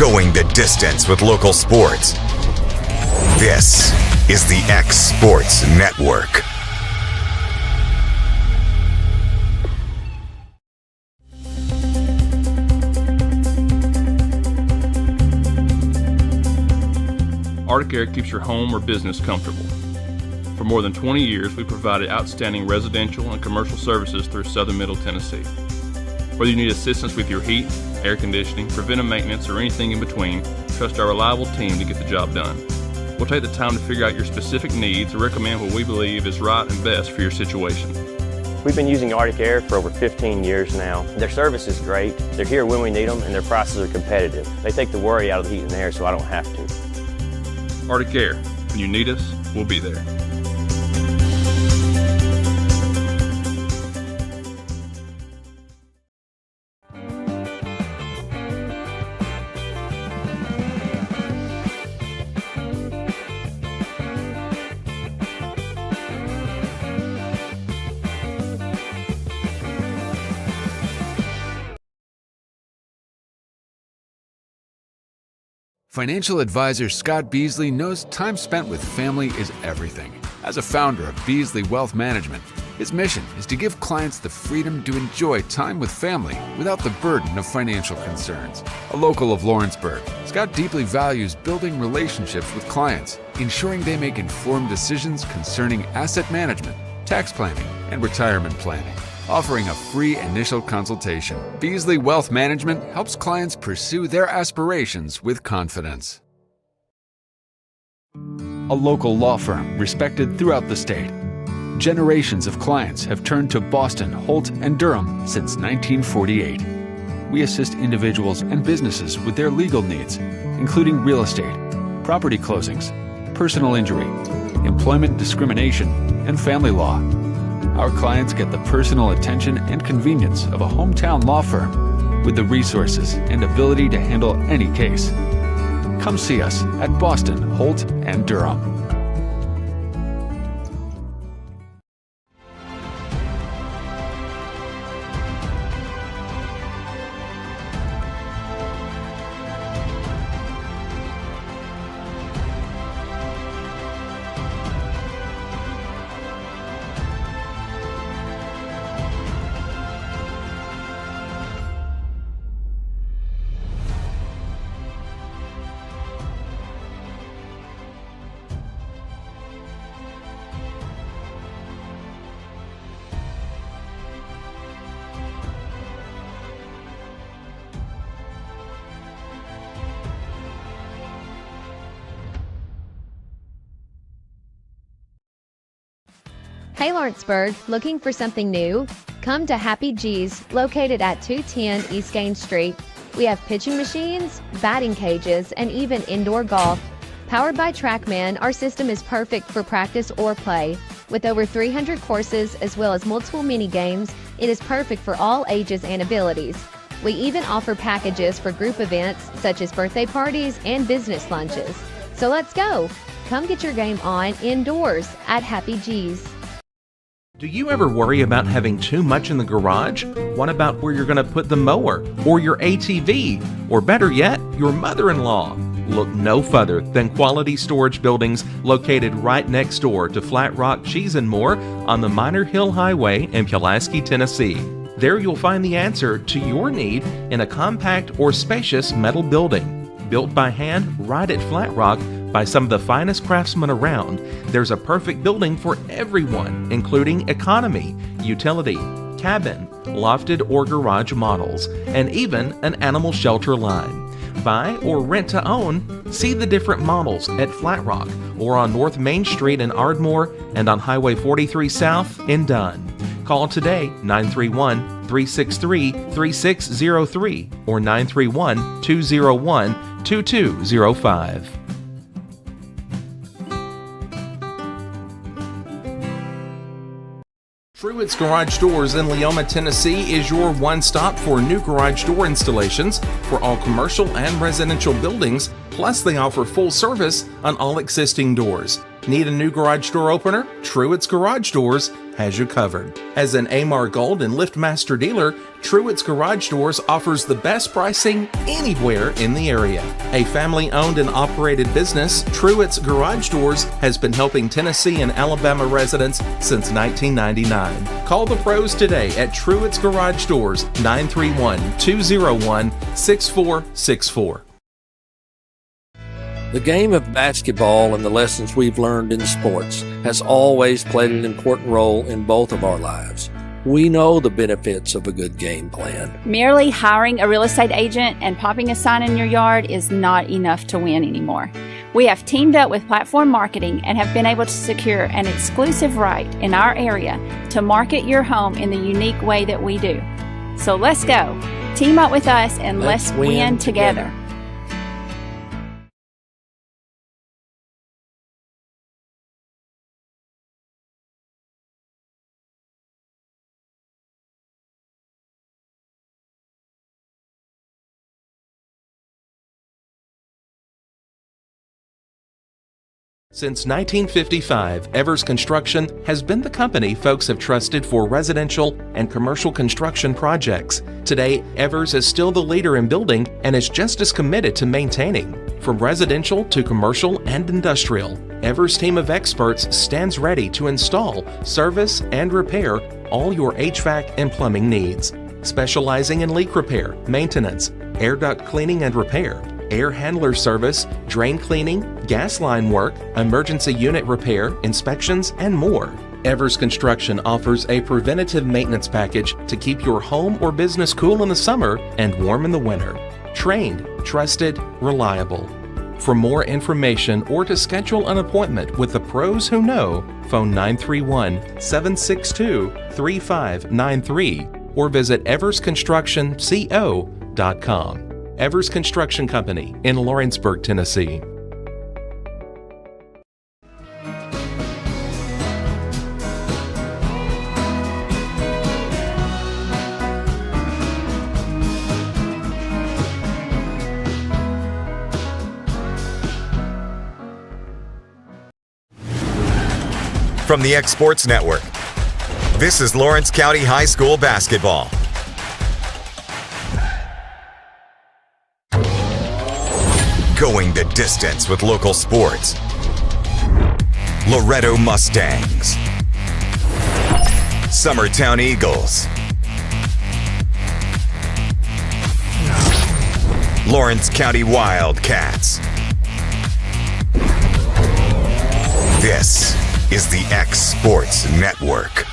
going the distance with local sports. This is the X Sports Network. Arctic Air keeps your home or business comfortable. For more than 20 years, we've provided outstanding residential and commercial services through Southern Middle Tennessee. Whether you need assistance with your heat, air conditioning, preventive maintenance, or anything in between, trust our reliable team to get the job done. We'll take the time to figure out your specific needs and recommend what we believe is right and best for your situation. We've been using Arctic Air for over 15 years now. Their service is great, they're here when we need them, and their prices are competitive. They take the worry out of the heat and air so I don't have to. Arctic Air, when you need us, we'll be there. Financial advisor Scott Beasley knows time spent with family is everything. As a founder of Beasley Wealth Management, his mission is to give clients the freedom to enjoy time with family without the burden of financial concerns. A local of Lawrenceburg, Scott deeply values building relationships with clients, ensuring they make informed decisions concerning asset management, tax planning, and retirement planning. Offering a free initial consultation, Beasley Wealth Management helps clients pursue their aspirations with confidence. A local law firm respected throughout the state. Generations of clients have turned to Boston, Holt, and Durham since 1948. We assist individuals and businesses with their legal needs, including real estate, property closings, personal injury, employment discrimination, and family law. Our clients get the personal attention and convenience of a hometown law firm with the resources and ability to handle any case. Come see us at Boston, Holt, and Durham. Hey Lawrenceburg, looking for something new? Come to Happy G's, located at 210 East Gaines Street. We have pitching machines, batting cages, and even indoor golf. Powered by TrackMan, our system is perfect for practice or play. With over 300 courses as well as multiple mini games, it is perfect for all ages and abilities. We even offer packages for group events such as birthday parties and business lunches. So let's go! Come get your game on indoors at Happy G's. Do you ever worry about having too much in the garage? What about where you're going to put the mower, or your ATV, or better yet, your mother-in-law? Look no further than Quality Storage Buildings located right next door to Flat Rock Cheese and More on the Minor Hill Highway in Pulaski, Tennessee. There you'll find the answer to your need in a compact or spacious metal building. Built by hand right at Flat Rock by some of the finest craftsmen around, there's a perfect building for everyone, including economy, utility, cabin, lofted or garage models, and even an animal shelter line. Buy or rent to own? See the different models at Flat Rock or on North Main Street in Ardmore and on Highway 43 South in Dunn. Call today 931-363-3603 or 931-201-2205. Truett's Garage Doors in Leoma, Tennessee is your one-stop for new garage door installations for all commercial and residential buildings, plus they offer full service on all existing doors. Need a new garage door opener? Truett's Garage Doors has you covered. As an Amar Gold and LiftMaster dealer, Truett's Garage Doors offers the best pricing anywhere in the area. A family-owned and operated business, Truett's Garage Doors has been helping Tennessee and Alabama residents since 1999. Call the pros today at Truett's Garage Doors, 931-201-6464. The game of basketball and the lessons we've learned in sports has always played an important role in both of our lives. We know the benefits of a good game plan. Merely hiring a real estate agent and popping a sign in your yard is not enough to win anymore. We have teamed up with Platform Marketing and have been able to secure an exclusive right in our area to market your home in the unique way that we do. So let's go. Team up with us and let's win together. Since 1955, Evers Construction has been the company folks have trusted for residential and commercial construction projects. Today, Evers is still the leader in building and is just as committed to maintaining. From residential to commercial and industrial, Evers' team of experts stands ready to install, service, and repair all your HVAC and plumbing needs. Specializing in leak repair, maintenance, air duct cleaning and repair, air handler service, drain cleaning, gas line work, emergency unit repair, inspections, and more. Evers Construction offers a preventative maintenance package to keep your home or business cool in the summer and warm in the winter. Trained, trusted, reliable. For more information or to schedule an appointment with the pros who know, phone 931-762-3593 or visit eversconstructionco.com. Evers Construction Company in Lawrenceburg, Tennessee. From the X Sports Network, this is Lawrence County High School basketball. Going the distance with local sports. Loretto Mustangs. Summertown Eagles. Lawrence County Wildcats. This is the X Sports Network.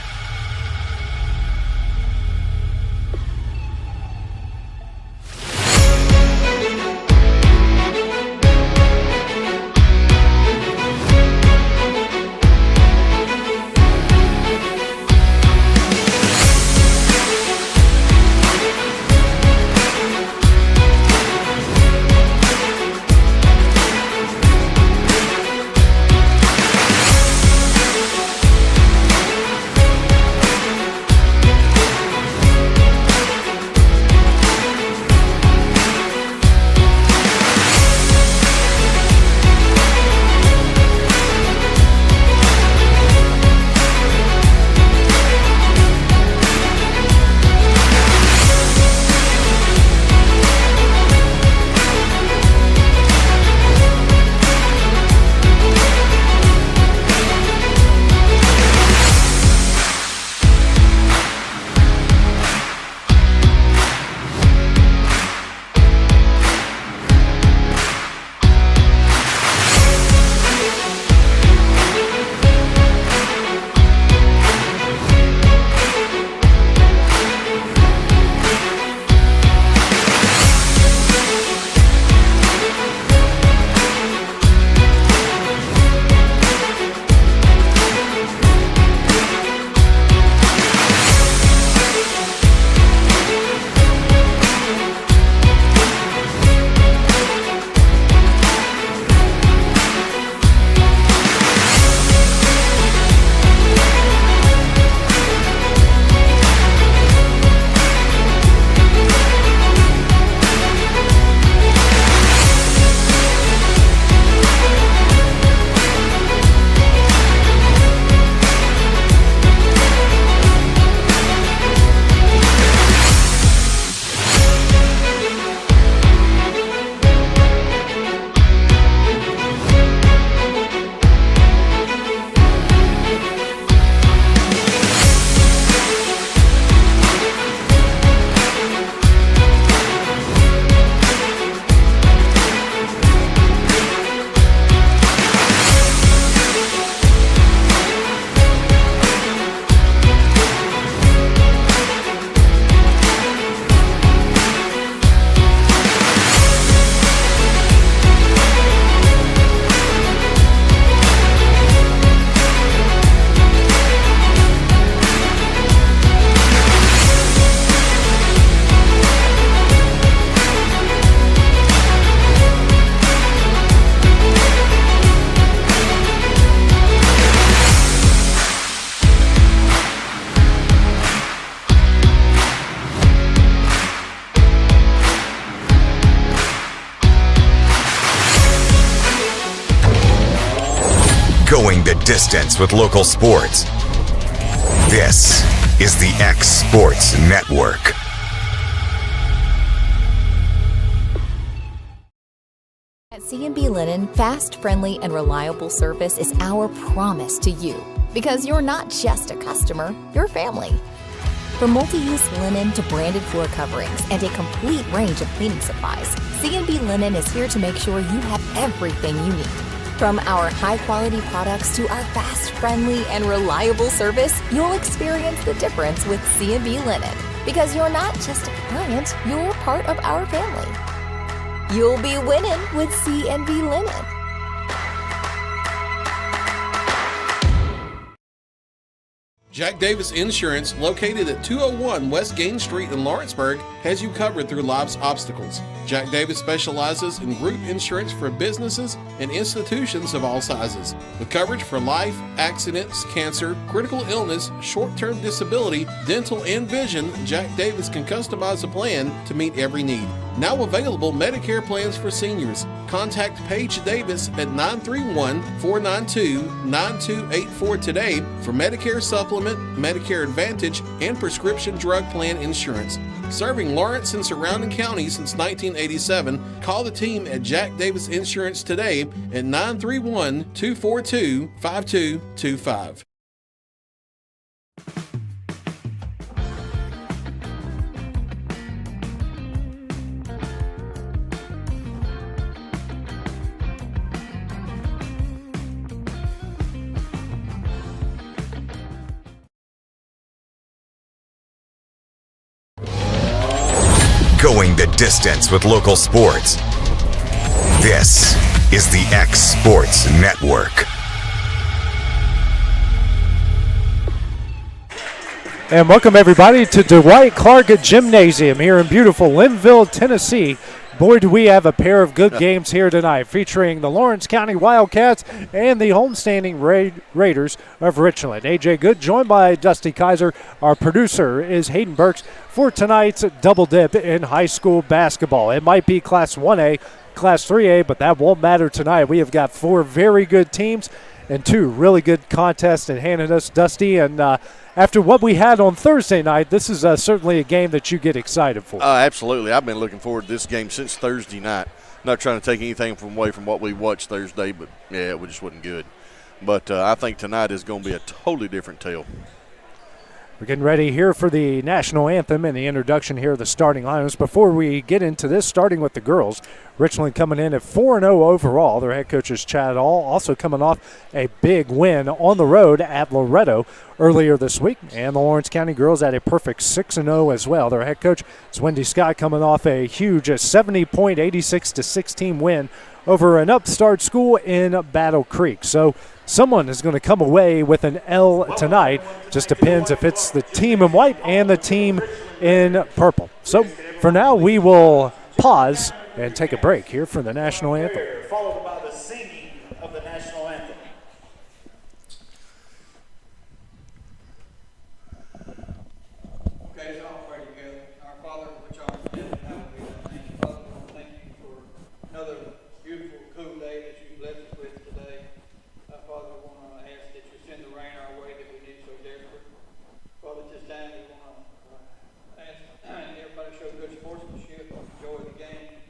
distance with local sports. This is the X Sports Network. At C&B Linen, fast, friendly, and reliable service is our promise to you. Because you're not just a customer, you're family. From multi-use linen to branded floor coverings and a complete range of cleaning supplies, C&B Linen is here to make sure you have everything you need. From our high-quality products to our fast, friendly, and reliable service, you'll experience the difference with C&B Linen. Because you're not just a client, you're part of our family. You'll be winning with C&B Linen. Jack Davis Insurance, located at 201 West Gain Street in Lawrenceburg, has you covered through life's obstacles. Jack Davis specializes in group insurance for businesses and institutions of all sizes. With coverage for life, accidents, cancer, critical illness, short-term disability, dental, and vision, Jack Davis can customize a plan to meet every need. Now available Medicare plans for seniors. Contact Paige Davis at 931-492-9284 today for Medicare Supplement, Medicare Advantage, and prescription drug plan insurance. Serving Lawrence and surrounding counties since 1987, call the team at Jack Davis Insurance today at 931-242-5225. Going the distance with local sports. This is the X Sports Network. And welcome everybody to Dwight Clark Gymnasium here in beautiful Linville, Tennessee. Boy, do we have a pair of good games here tonight, featuring the Lawrence County Wildcats and the homestanding Raiders of Richland. AJ Good, joined by Dusty Kaiser. Our producer is Hayden Burks for tonight's double dip in high school basketball. It might be Class 1A, Class 3A, but that won't matter tonight. We have got four very good teams and two really good contests in hand of us, Dusty. And after what we had on Thursday night, this is certainly a game that you get excited for. Absolutely. I've been looking forward to this game since Thursday night. Not trying to take anything away from what we watched Thursday, but, yeah, it just wasn't good. But I think tonight is going to be a totally different tale. We're getting ready here for the national anthem and the introduction here of the starting lineups. Before we get into this, starting with the girls, Richland coming in at 4-0 overall. Their head coach is Chad All, also coming off a big win on the road at Loretto earlier this week. And the Lawrence County girls at a perfect 6-0 as well. Their head coach is Wendy Scott, coming off a huge 70-point, 86-16 win over an upstart school in Battle Creek. So someone is going to come away with an L tonight. Just depends if it's the team in white and the team in purple. So for now, we will pause and take a break here for the national anthem. Followed by the singing of the national anthem. Okay, so I'll pray together. Our Father, which art in heaven, hallowed be thy name. Father, I thank you for another beautiful, cool day that you blessed us with today. Father, we want to ask that you send the rain our way that we need so desperately. Father, at this time we want to ask everybody to show good sportsmanship, enjoy the game,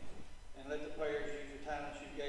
and let the players use the talents you gave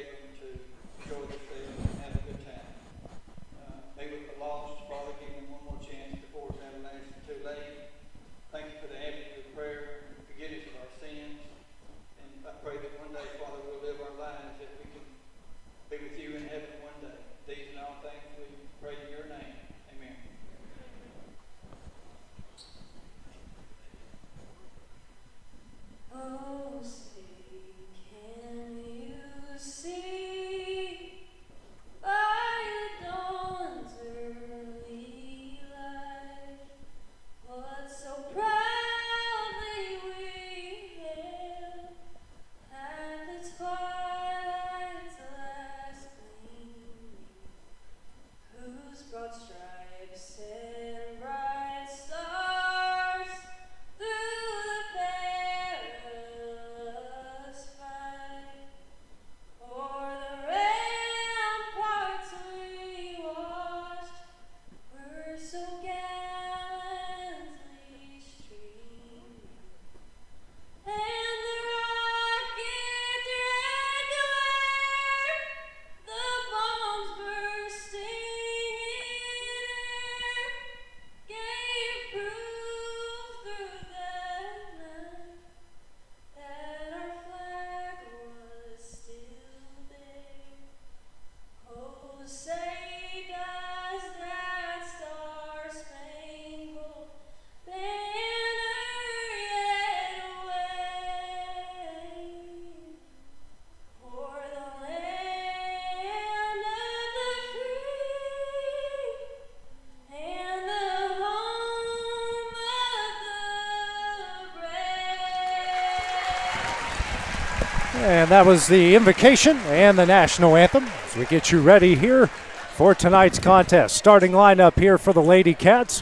And that was the invocation and the national anthem as we get you ready here for tonight's contest. Starting lineup here for the Lady Cats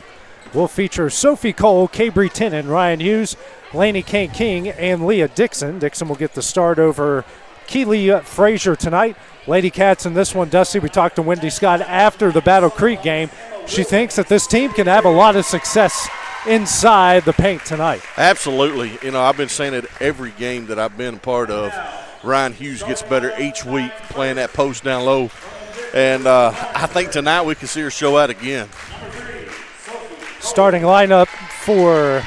will feature Sophie Cole, Cabry Tennant, Ryan Hughes, Lainey Kane King, and Leah Dixon. Dixon will get the start over Keely Frazier tonight. Lady Cats in this one, Dusty, we talked to Wendy Scott after the Battle Creek game. She thinks that this team can have a lot of success inside the paint tonight. Absolutely. You know, I've been saying it every game that I've been a part of. Ryan Hughes gets better each week playing that post down low. And I think tonight we can see her show out again. Starting lineup for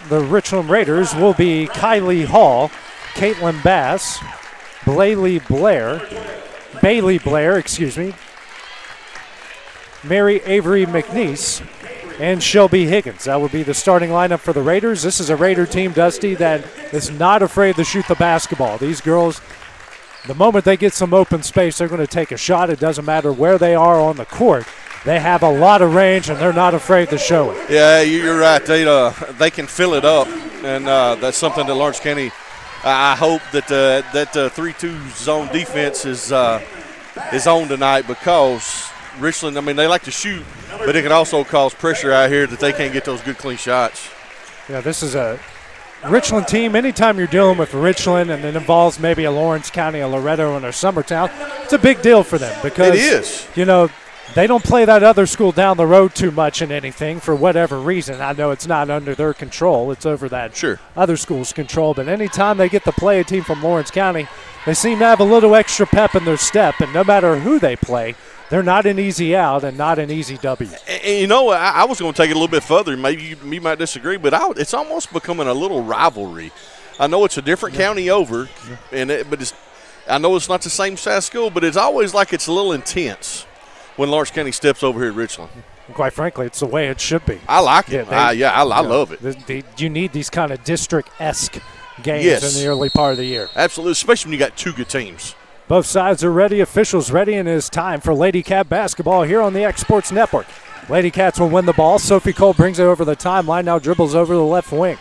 the Richland Raiders will be Kylie Hall, Caitlin Bass, Bailey Blair, Mary Avery McNeese, and Shelby Higgins. That would be the starting lineup for the Raiders. This is a Raider team, Dusty, that is not afraid to shoot the basketball. These girls, the moment they get some open space, they're going to take a shot. It doesn't matter where they are on the court. They have a lot of range, and they're not afraid to show it. Yeah, you're right. They can fill it up, and that's something that Lawrence County, I hope that that 3-2 zone defense is on tonight, because Richland, I mean, they like to shoot, but it can also cause pressure out here that they can't get those good, clean shots. Yeah, this is a Richland team. Anytime you're dealing with Richland and it involves maybe a Lawrence County, a Loretto, and a Summertown, it's a big deal for them because, it is. You know, they don't play that other school down the road too much in anything for whatever reason. I know it's not under their control. It's over that other school's control. But anytime they get to play a team from Lawrence County, they seem to have a little extra pep in their step. And no matter who they play, they're not an easy out and not an easy W. And you know, I was going to take it a little bit further. Maybe you might disagree, but it's almost becoming a little rivalry. I know it's a different county over, but I know it's not the same size school, but it's always like it's a little intense when Lawrence County steps over here at Richland. And quite frankly, it's the way it should be. I like it. I love it. You need these kind of district-esque games in the early part of the year. Absolutely, especially when you got two good teams. Both sides are ready, officials ready, and it is time for Lady Cat basketball here on the X Sports Network. Lady Cats will win the ball. Sophie Cole brings it over the timeline, now dribbles over the left wing.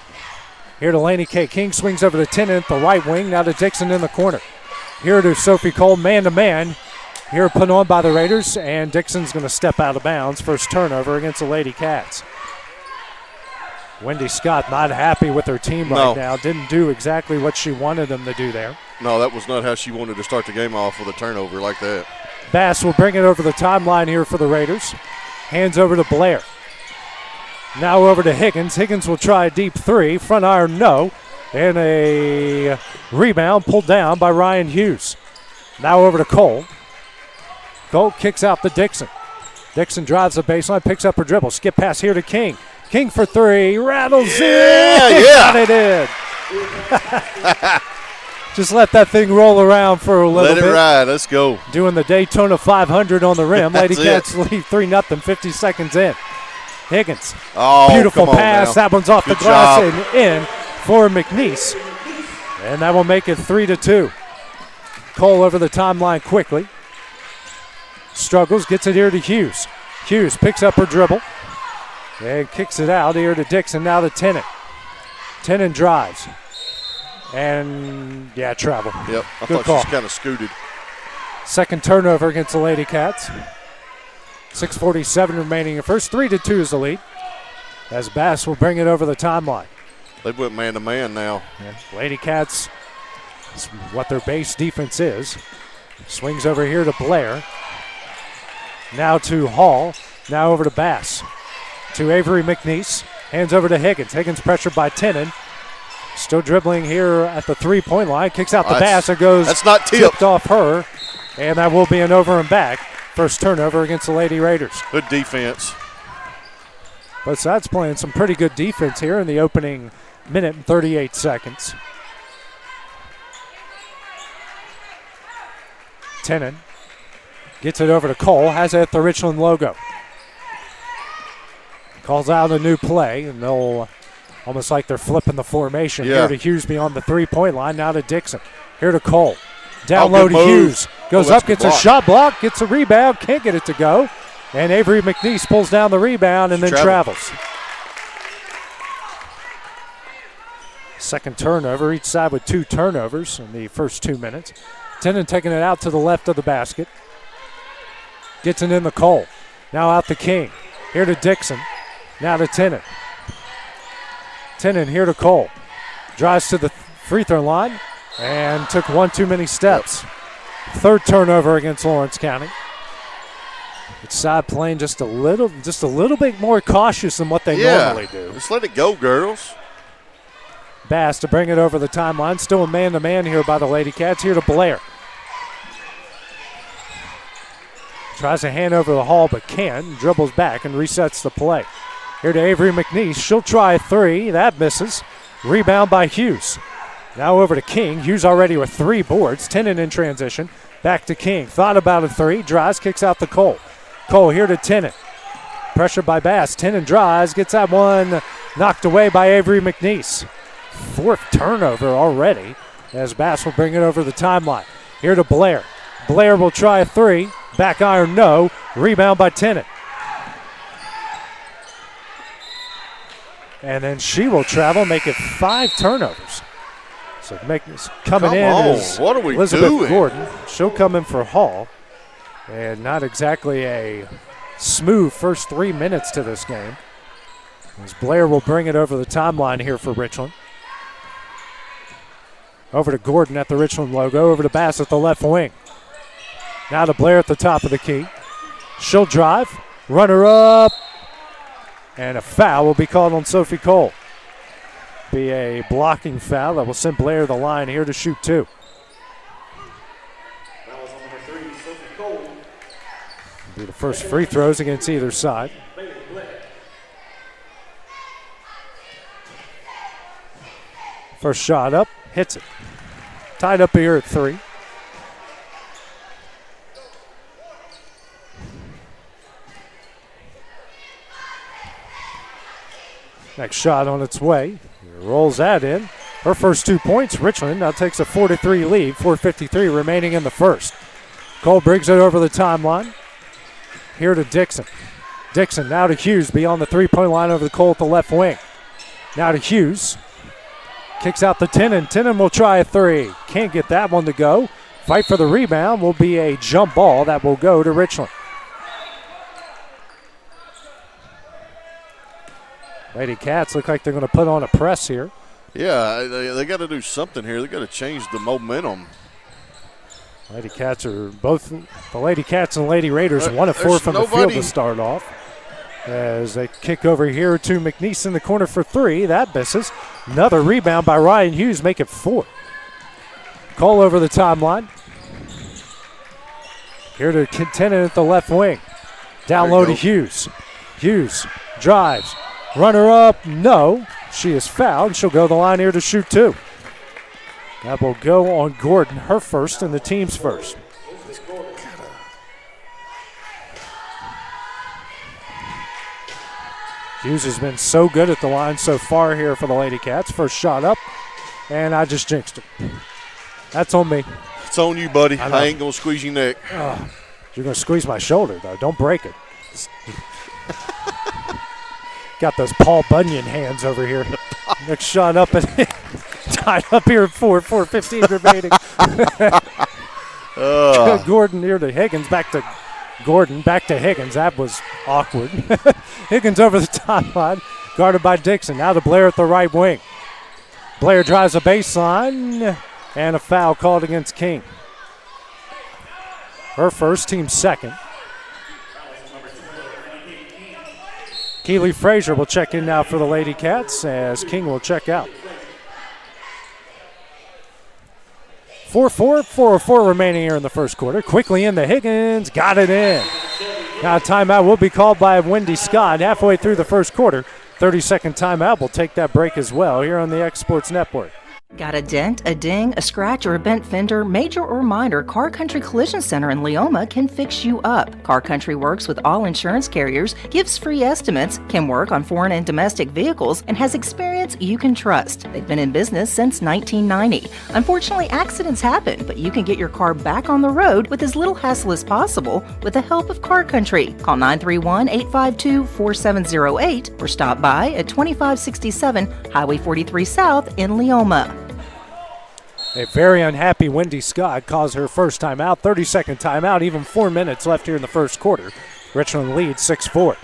Here to Lainey K. King, swings over to Tennant, the right wing, now to Dixon in the corner. Here to Sophie Cole, man-to-man. Here put on by the Raiders, and Dixon's going to step out of bounds. First turnover against the Lady Cats. Wendy Scott not happy with her team right now. Didn't do exactly what she wanted them to do there. No, that was not how she wanted to start the game off with a turnover like that. Bass will bring it over the timeline here for the Raiders. Hands over to Blair. Now over to Higgins. Higgins will try a deep three. Front iron, no. And a rebound pulled down by Ryan Hughes. Now over to Cole. Cole kicks out to Dixon. Dixon drives the baseline, picks up her dribble. Skip pass here to King. King for three. Rattles in. Got it in. Just let that thing roll around for a little bit. Let it ride. Let's go. Doing the Daytona 500 on the rim. Lady Cats lead 3-0, 50 seconds in. Higgins. Beautiful pass. Now. That one's off the glass and in for McNeese. And that will make it 3-2. Cole over the timeline quickly. Struggles, gets it here to Hughes. Hughes picks up her dribble and kicks it out here to Dixon, now to Tennant. Tennant drives. And, travel. Yep, I Good thought call. She's kind of scooted. Second turnover against the Lady Cats. 6:47 remaining in first. 3-2 is the lead. As Bass will bring it over the timeline. They went man-to-man now. Yeah. Lady Cats, is what their base defense is. Swings over here to Blair. Now to Hall. Now over to Bass. To Avery McNeese. Hands over to Higgins. Higgins pressured by Tennant. Still dribbling here at the three-point line. Kicks out the Bass. It goes that's not tipped off her. And that will be an over and back. First turnover against the Lady Raiders. Good defense. Both sides playing some pretty good defense here in the opening minute and 38 seconds. Tennant gets it over to Cole. Has it at the Richland logo. Calls out a new play, and they'll almost like they're flipping the formation. Here to Hughes beyond the three-point line. Now to Dixon. Here to Cole. Down low to Hughes. Goes up, gets a shot block, gets a rebound, can't get it to go. And Avery McNeese pulls down the rebound and then travels. Second turnover, each side with 2 turnovers in the first 2 minutes. Tennant taking it out to the left of the basket. Gets it in the Cole. Now out to King. Here to Dixon. Now to Tennant. Tennant here to Cole. Drives to the free throw line and took one too many steps. Third turnover against Lawrence County. Each side playing just a little bit more cautious than what they normally do. Just let it go, girls. Bass to bring it over the timeline. Still a man-to-man here by the Lady Cats. Here to Blair. Tries to hand over the Hall but can't. Dribbles back and resets the play. Here to Avery McNeese. She'll try a 3. That misses. Rebound by Hughes. Now over to King. Hughes already with 3 boards. Tennant in transition. Back to King. Thought about a 3. Drives, kicks out to Cole. Cole here to Tennant. Pressure by Bass. Tennant drives. Gets that one knocked away by Avery McNeese. 4th turnover already as Bass will bring it over the timeline. Here to Blair. Blair will try a 3. Back iron, no. Rebound by Tennant. And then she will travel, make it 5 turnovers. So coming in is what are we Elizabeth doing? Gordon. She'll come in for Hall. And not exactly a smooth first 3 minutes to this game. As Blair will bring it over the timeline here for Richland. Over to Gordon at the Richland logo. Over to Bass at the left wing. Now to Blair at the top of the key. She'll drive. Runner up. And a foul will be called on Sophie Cole. Be a blocking foul that will send Blair to the line here to shoot 2. That was on number 3, Sophie Cole. Be the first free throws against either side. First shot up, hits it. Tied up here at 3. Next shot on its way. Rolls that in. Her first 2 points. Richland now takes a 4-3 lead. 4:53 remaining in the first. Cole brings it over the timeline. Here to Dixon. Dixon now to Hughes beyond the 3-point line over the Cole at the left wing. Now to Hughes. Kicks out the Tennant. Tennant will try a 3. Can't get that one to go. Fight for the rebound will be a jump ball that will go to Richland. Lady Cats look like they're going to put on a press here. Yeah, they got to do something here. They got to change the momentum. Lady Cats are both, the Lady Cats and Lady Raiders 1 of 4 from the field to start off. As they kick over here to McNeese in the corner for 3. That misses. Another rebound by Ryan Hughes, make it 4. Cole over the timeline. Here to Tennant at the left wing. Down low to Hughes. Hughes drives. Runner up, no. She is fouled. She'll go to the line here to shoot 2. That will go on Gordon, her first and the team's first. Hughes has been so good at the line so far here for the Lady Cats. First shot up, and I just jinxed it. That's on me. It's on you, buddy. I ain't going to squeeze your neck. You're going to squeeze my shoulder, though. Don't break it. Got those Paul Bunyan hands over here. Next shot up and tied up here at 4:15 remaining. Gordon here to Higgins, back to Gordon, back to Higgins. That was awkward. Higgins over the top line, guarded by Dixon. Now to Blair at the right wing. Blair drives a baseline, and a foul called against King. Her first, team second. Keely Frazier will check in now for the Lady Cats as King will check out. 4:04 remaining here in the first quarter. Quickly into Higgins, got it in. Now a timeout will be called by Wendy Scott halfway through the first quarter. 30-second timeout. We'll take that break as well here on the X Sports Network. Got a dent, a ding, a scratch, or a bent fender? Major or minor, Car Country Collision Center in Leoma can fix you up. Car Country works with all insurance carriers, gives free estimates, can work on foreign and domestic vehicles, and has experience you can trust. They've been in business since 1990. Unfortunately, accidents happen, but you can get your car back on the road with as little hassle as possible with the help of Car Country. Call 931-852-4708 or stop by at 2567 Highway 43 South in Leoma. A very unhappy Wendy Scott calls her first timeout, 32nd timeout, even 4 minutes left here in the first quarter. Richland leads 6-4.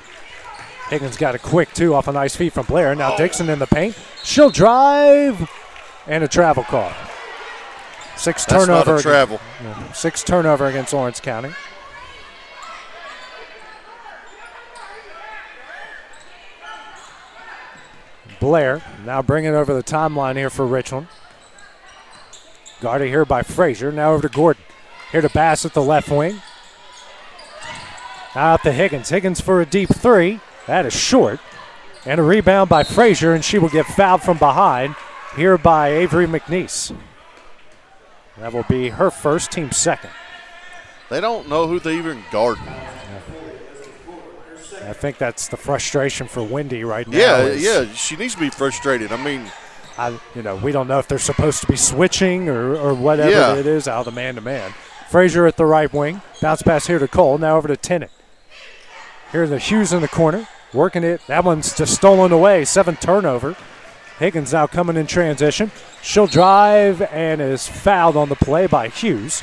Higgins got a quick two off a nice feed from Blair. Now Dixon in the paint. She'll drive, and a travel call. Six turnover against Lawrence County. Blair now bringing it over the timeline here for Richland. Guarded here by Frazier. Now over to Gordon. Here to Bass at the left wing. Out to Higgins. Higgins for a deep three. That is short. And a rebound by Frazier, and she will get fouled from behind here by Avery McNeese. That will be her first, team second. They don't know who they even guard. I think that's the frustration for Wendy right now. Yeah, she needs to be frustrated. I mean, we don't know if they're supposed to be switching or whatever it is out of the man-to-man. Frazier at the right wing. Bounce pass here to Cole. Now over to Tennant. Here to Hughes in the corner. Working it. That one's just stolen away. 7 turnover. Higgins now coming in transition. She'll drive and is fouled on the play by Hughes.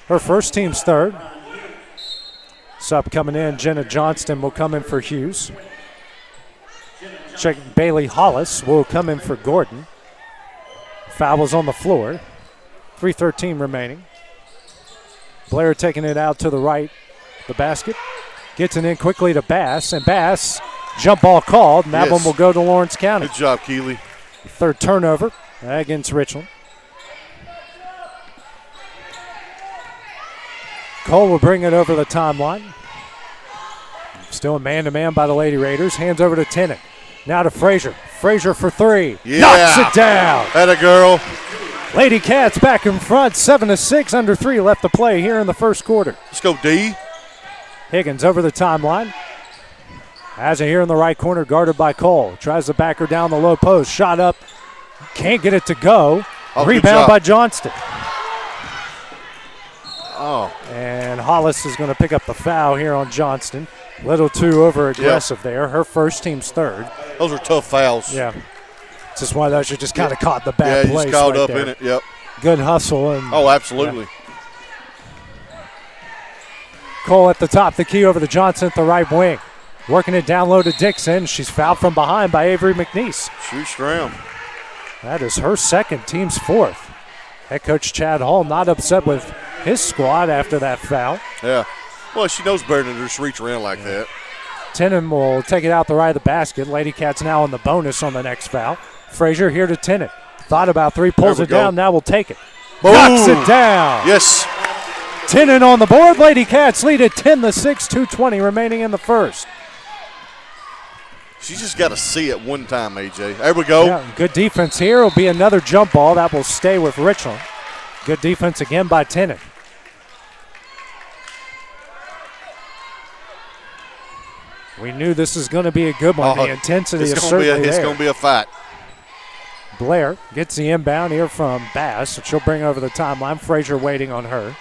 Her first, team's third. Sub coming in, Jenna Johnston will come in for Hughes. Check Bailey Hollis will come in for Gordon. Foul was on the floor. 3:13 remaining. Blair taking it out to the right, the basket. Gets it in quickly to Bass, and Bass, jump ball called, and that one will go to Lawrence County. Good job, Keeley. Third turnover against Richland. Cole will bring it over the timeline. Still a man-to-man by the Lady Raiders. Hands over to Tennant. Now to Frazier. Frazier for three. Yeah. Knocks it down. Atta girl. Lady Cats back in front. 7-6, under 3 left to play here in the first quarter. Let's go, D. Higgins over the timeline. Has it here in the right corner, guarded by Cole. Tries to back her down the low post. Shot up. Can't get it to go. Rebound by Johnston. And Hollis is going to pick up the foul here on Johnston. Little too over aggressive there. Her first, team's third. Those are tough fouls. Yeah. It's just one of those you just kind of caught the bad place. Yeah, just caught right up there. in it. Yep. Good hustle. Absolutely. Yeah. Cole at the top, the key over to Johnson at the right wing. Working it down low to Dixon. She's fouled from behind by Avery McNeese. Shoot Stram. That is her second, team's fourth. Head coach Chad Hall not upset with his squad after that foul. Yeah. Well, she knows better than to just reach around like that. Tennant will take it out the right of the basket. Lady Cats now on the bonus on the next foul. Frazier here to Tennant. Thought about three, pulls it down, now will take it. Boom. Knocks it down. Yes. Tennant on the board. Lady Cats lead at 10-6, 2:20 remaining in the first. She just got to see it one time, AJ. There we go. Yeah, good defense here. Will be another jump ball. That will stay with Richland. Good defense again by Tennant. We knew this is going to be a good one. The intensity is certainly there. It's going to be a fight. Blair gets the inbound here from Bass, which she'll bring over the timeline. Frazier waiting on her.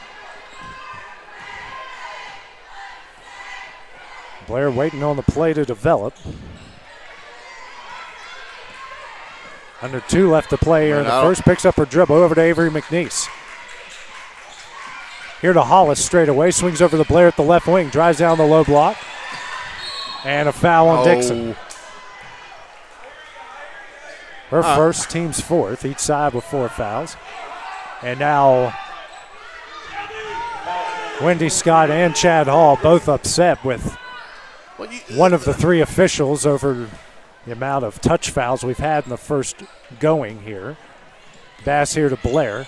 Blair waiting on the play to develop. Under 2 left to play here in the first. Picks up her dribble over to Avery McNeese. Here to Hollis straight away. Swings over to Blair at the left wing. Drives down the low block. And a foul on Dixon. Her first, team's fourth. Each side with 4 fouls. And now Wendy Scott and Chad Hall both upset with one of the 3 officials over the amount of touch fouls we've had in the first going here. Bass here to Blair.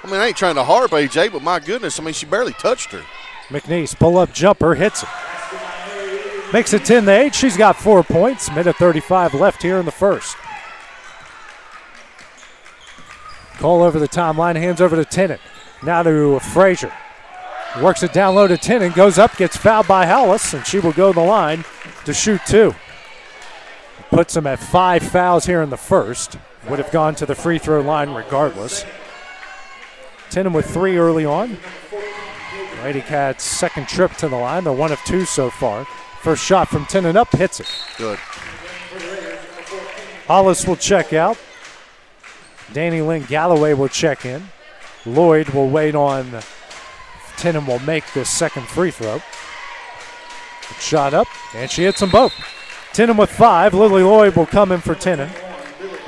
I mean, I ain't trying to harp, AJ, but my goodness, I mean, she barely touched her. McNeese, pull-up jumper, hits it. Makes it 10-8. She's got 4 points. Minute 35 left here in the first. Cole over the timeline, hands over to Tennant. Now to Frazier. Works it down low to Tennant, goes up, gets fouled by Hollis, and she will go to the line to shoot 2. Puts him at 5 fouls here in the first. Would have gone to the free throw line regardless. Tennant with 3 early on. Lady Cats' second trip to the line. They're 1 of 2 so far. First shot from Tennant up, hits it. Good. Hollis will check out. Danny Lynn Galloway will check in. Lloyd will wait on. Tennant will make this second free throw. Shot up, and she hits them both. Tennant with 5. Lily Lloyd will come in for Tennant.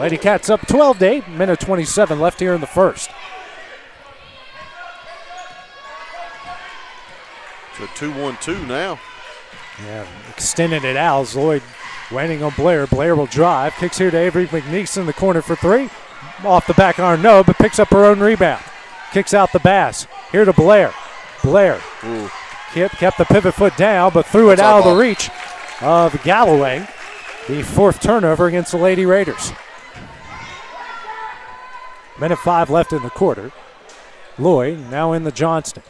Lady Cats up 12-8. Minute 27 left here in the first. It's a 2-1-2 now. Yeah, extending it out. As Lloyd waiting on Blair. Blair will drive. Kicks here to Avery McNeese in the corner for 3. Off the back iron, no, but picks up her own rebound. Kicks out the Bass. Here to Blair. Blair kept the pivot foot down, but threw it out of the reach of Galloway. The 4th turnover against the Lady Raiders. Minute 5 left in the quarter. Lloyd now in the Johnston.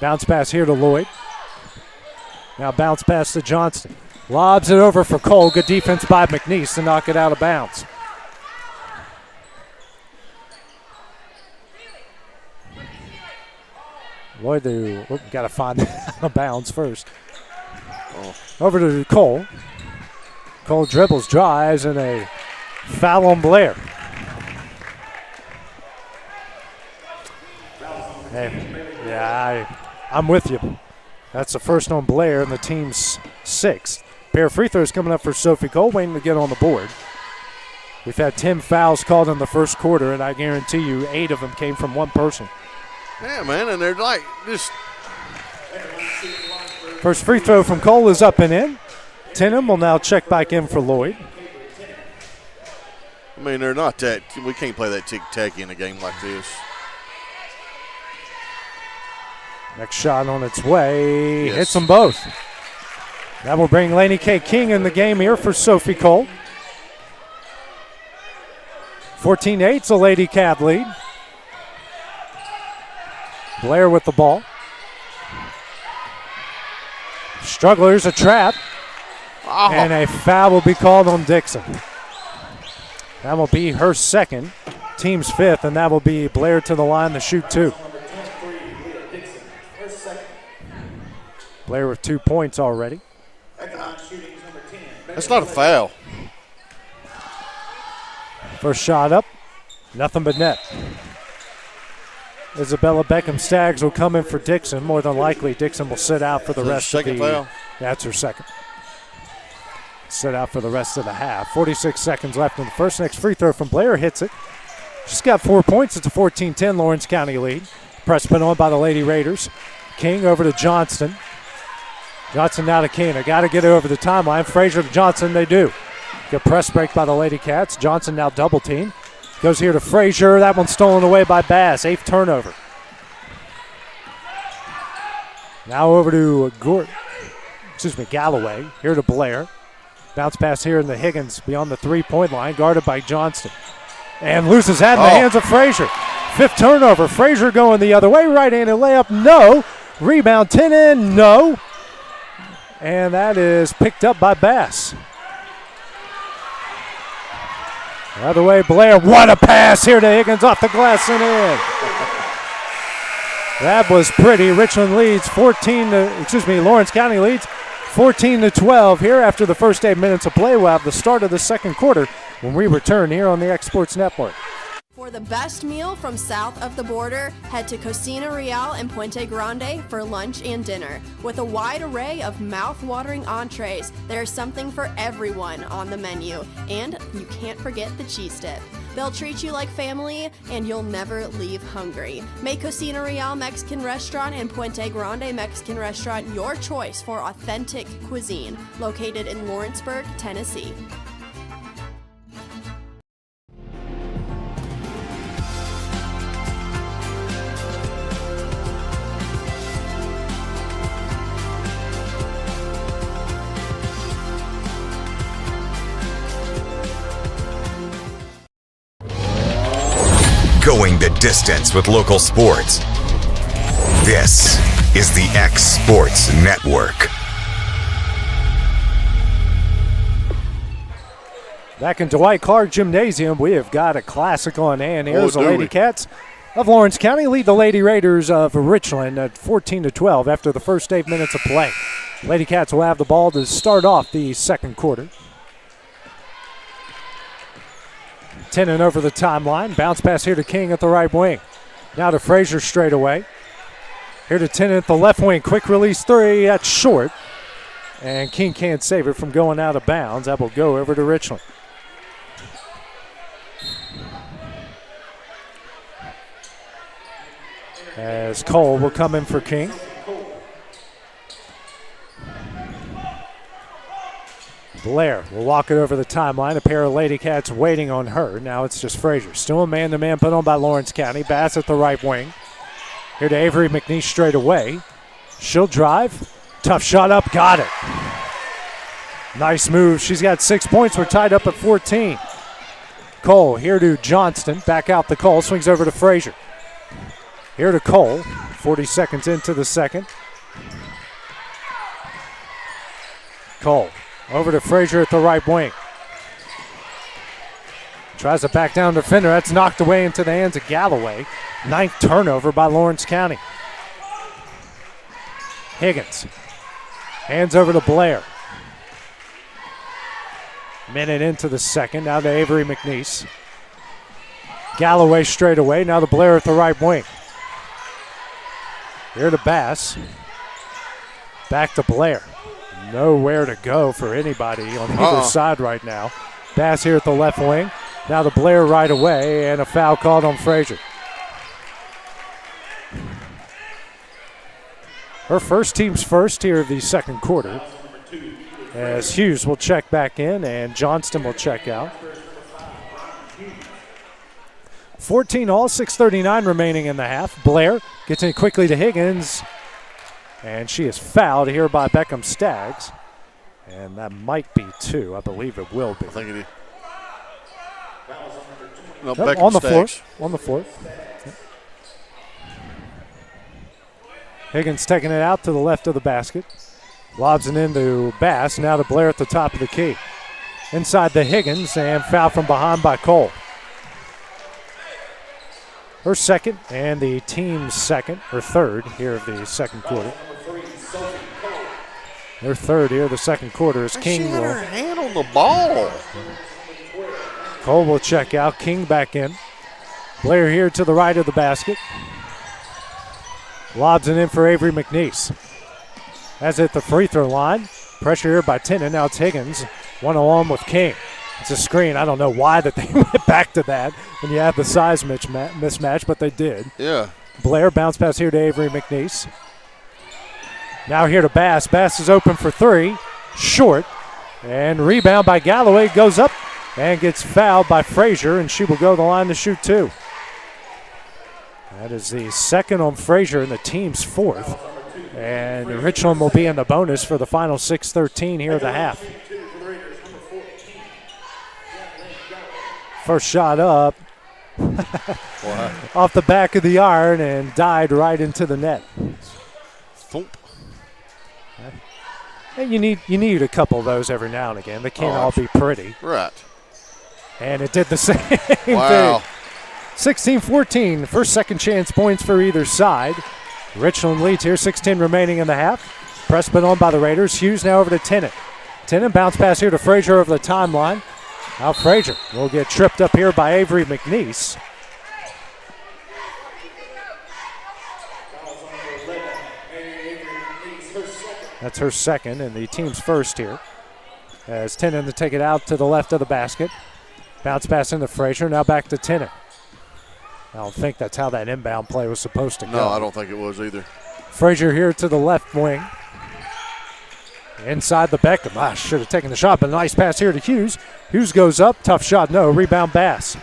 Bounce pass here to Lloyd. Now bounce pass to Johnston. Lobs it over for Cole. Good defense by McNeese to knock it out of bounds. Lloyd, got to find out of bounds first. Over to Cole. Cole dribbles, drives, and a foul on Blair. Hey, yeah, I'm with you. That's the first on Blair and the team's 6th. Pair of free throws coming up for Sophie Cole, waiting to get on the board. We've had 10 fouls called in the first quarter, and I guarantee you 8 of them came from one person. Yeah, man, and they're like just. First free throw from Cole is up and in. Tennant will now check back in for Lloyd. I mean, they're not that. We can't play that tick-tacky in a game like this. Next shot on its way. Yes. Hits them both. That will bring Lainey K. King in the game here for Sophie Cole. 14-8's a Lady Cat lead. Blair with the ball. Strugglers, a trap. Oh. And a foul will be called on Dixon. That will be her 2nd, team's 5th, and that will be Blair to the line to shoot 2. Blair with 2 points already. That's not a foul. First shot up, nothing but net. Isabella Beckham-Staggs will come in for Dixon. More than likely, Dixon will sit out for the rest of the... Foul? That's her 2nd. Sit out for the rest of the half. 46 seconds left in the first. Next free throw from Blair hits it. She's got 4 points. It's a 14-10 Lawrence County lead. Press put on by the Lady Raiders. King over to Johnston. Johnson now to King. They got to get it over the timeline. Frazier to Johnson, they do. Good press break by the Lady Cats. Johnson now double team. Goes here to Frazier. That one's stolen away by Bass. 8th turnover. Now over to Galloway. Here to Blair. Bounce pass here in the Higgins beyond the 3-point line. Guarded by Johnston. And loses that in the hands of Frazier. 5th turnover. Frazier going the other way. Right-handed layup. No. Rebound. Tennant. No. And that is picked up by Bass. The other way, Blair. What a pass here to Higgins off the glass and in. That was pretty. Richland leads Lawrence County leads 14-12 here after the first 8 minutes of play. We'll have the start of the second quarter when we return here on the X Sports Network. For the best meal from south of the border, head to Cocina Real and Puente Grande for lunch and dinner. With a wide array of mouth-watering entrees, there's something for everyone on the menu. And you can't forget the cheese dip. They'll treat you like family, and you'll never leave hungry. Make Cocina Real Mexican Restaurant and Puente Grande Mexican Restaurant your choice for authentic cuisine, located in Lawrenceburg, Tennessee. Going the distance with local sports. This is the X Sports Network. Back in Dwight Clark Gymnasium, we have got a classic on hand here. The Lady we? Cats of Lawrence County lead the Lady Raiders of Richland at 14-12 after the first 8 minutes of play. Lady Cats will have the ball to start off the second quarter. Tennant over the timeline. Bounce pass here to King at the right wing. Now to Frazier straight away. Here to Tennant at the left wing. Quick release three. That's short. And King can't save it from going out of bounds. That will go over to Richland. As Cole will come in for King. Blair will walk it over the timeline. A pair of Lady Cats waiting on her. Now it's just Frazier. Still a man-to-man put on by Lawrence County. Bass at the right wing. Here to Avery McNeese straight away. She'll drive. Tough shot up. Got it. Nice move. She's got 6 points. We're tied up at 14. Cole here to Johnston. Back out the Cole. Swings over to Frazier. Here to Cole. 40 seconds into the second. Cole. Over to Frazier at the right wing. Tries to back down defender. That's knocked away into the hands of Galloway. 9th turnover by Lawrence County. Higgins. Hands over to Blair. Minute into the second. Now to Avery McNeese. Galloway straight away. Now to Blair at the right wing. Here to Bass. Back to Blair. Nowhere to go for anybody on either side right now. Bass here at the left wing. Now to Blair right away, and a foul called on Frazier. Her first team's first here of the second quarter. As Hughes will check back in and Johnston will check out. 14 all, 6:39 remaining in the half. Blair gets in quickly to Higgins. And she is fouled here by Beckham Staggs. And that might be 2. I believe it will be. I think it is. No, on the floor. Staggs. On the floor. Yep. Higgins taking it out to the left of the basket. Lobs it into Bass. Now to Blair at the top of the key. Inside the Higgins and foul from behind by Cole. Her second and the team's second, or third here of the second quarter. Their third here of the second quarter is King. She had her hand on the ball. Cole will check out. King back in. Blair here to the right of the basket. Lobs it in for Avery McNeese. As at the free throw line. Pressure here by Tennant. Now it's Higgins. 1-on-1 with King. It's a screen. I don't know why that they went back to that when you have the size mismatch, but they did. Yeah. Blair bounce pass here to Avery McNeese. Now here to Bass. Bass is open for 3. Short. And rebound by Galloway. Goes up and gets fouled by Frazier, and she will go to the line to shoot 2. That is the second on Frazier and the team's 4th. And Richland will be in the bonus for the final 6:13 here of the half. First shot up off the back of the iron and died right into the net. Thump. And you need a couple of those every now and again. They can't all be pretty. Right. And it did the same Wow. thing. 16-14, first second chance points for either side. Richland leads here, 6:10 remaining in the half. Press put on by the Raiders. Hughes now over to Tennant. Tennant bounce pass here to Frazier over the timeline. Now Frazier will get tripped up here by Avery McNeese. That's her second and the team's first here. As Tennant to take it out to the left of the basket. Bounce pass into Frazier, now back to Tennant. I don't think that's how that inbound play was supposed to go. No, I don't think it was either. Frazier here to the left wing. Inside the Beckham. I should have taken the shot, but a nice pass here to Hughes. Hughes goes up. Tough shot, no. Rebound Bass.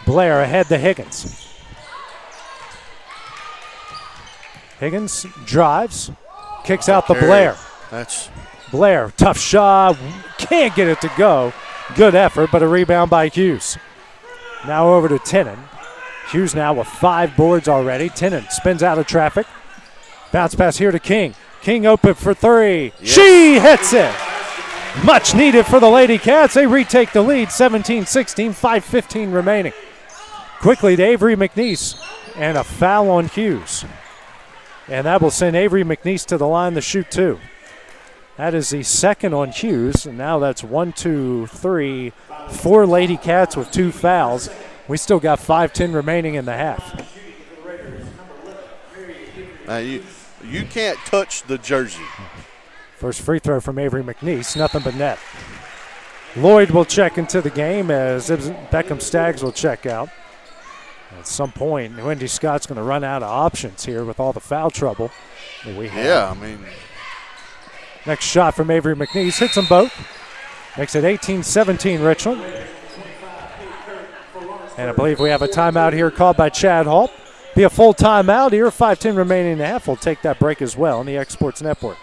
Blair ahead to Higgins. Higgins drives. Kicks out the Blair. That's Blair, tough shot. Can't get it to go. Good effort, but a rebound by Hughes. Now over to Tenen. Hughes now with 5 boards already. Tenen spins out of traffic. Bounce pass here to King. King open for 3. Yes. She hits it. Much needed for the Lady Cats. They retake the lead, 17-16, 5:15 remaining. Quickly to Avery McNeese, and a foul on Hughes. And that will send Avery McNeese to the line to shoot 2. That is the second on Hughes, and now that's 1, 2, 3, 4 Lady Cats with 2 fouls. We still got 5:10 remaining in the half. You can't touch the jersey. First free throw from Avery McNeese, nothing but net. Lloyd will check into the game as Beckham Staggs will check out. At some point, Wendy Scott's going to run out of options here with all the foul trouble that we have. Yeah, I mean. Next shot from Avery McNeese, hits them both. Makes it 18-17 Richland. And I believe we have a timeout here called by Chad Hall. Be a full timeout here, 5:10 remaining in the half. We'll take that break as well on the Exports Network.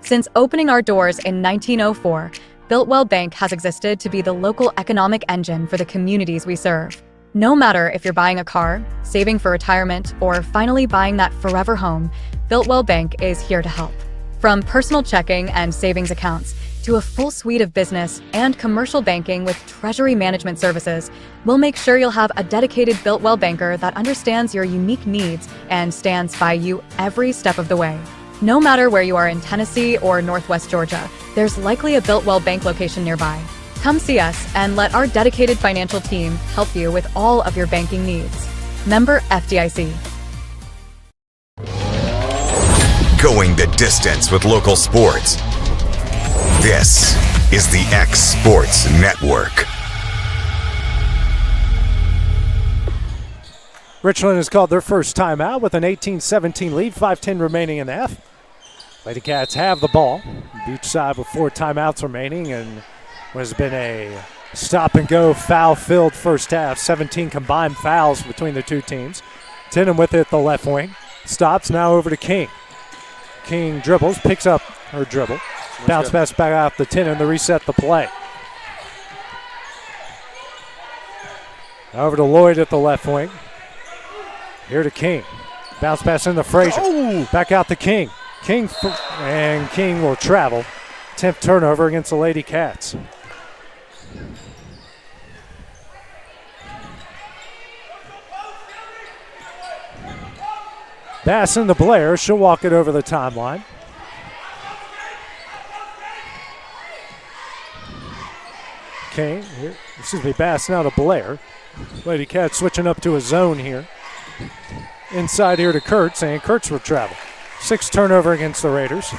Since opening our doors in 1904, Builtwell Bank has existed to be the local economic engine for the communities we serve. No matter if you're buying a car, saving for retirement, or finally buying that forever home, Builtwell Bank is here to help. From personal checking and savings accounts to a full suite of business and commercial banking with treasury management services, we'll make sure you'll have a dedicated Builtwell banker that understands your unique needs and stands by you every step of the way. No matter where you are in Tennessee or Northwest Georgia, there's likely a Builtwell Bank location nearby. Come see us and let our dedicated financial team help you with all of your banking needs. Member FDIC. Going the distance with local sports. This is the X Sports Network. Richland has called their first timeout with an 18-17 lead, 5:10 remaining in the half. Lady Cats have the ball. Beach side with 4 timeouts remaining, and what has been a stop-and-go foul-filled first half. 17 combined fouls between the two teams. Tenen with it at the left wing. Stops, now over to King. King dribbles, picks up her dribble. Bounce pass back out to Tenen to reset the play. Over to Lloyd at the left wing. Here to King. Bounce pass into Frazier. Oh. Back out to King. King will travel. 10th turnover against the Lady Cats. Bass into Blair. She'll walk it over the timeline. King, Bass now to Blair. Lady Cats switching up to a zone here. Inside here to Kurtz, and Kurtz will travel. 6th turnover against the Raiders.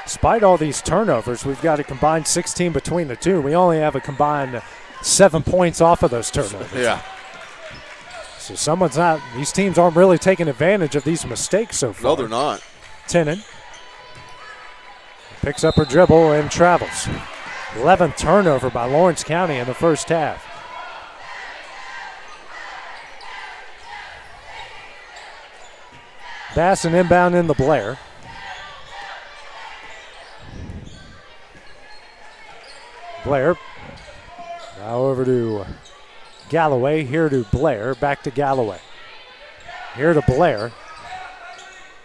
Despite all these turnovers, we've got a combined 16 between the two. We only have a combined 7 points off of those turnovers. Yeah. So these teams aren't really taking advantage of these mistakes so far. No, they're not. Tenen picks up her dribble and travels. 11th turnover by Lawrence County in the first half. Bass and inbound in the Blair. Blair now over to Galloway. Here to Blair. Back to Galloway. Here to Blair.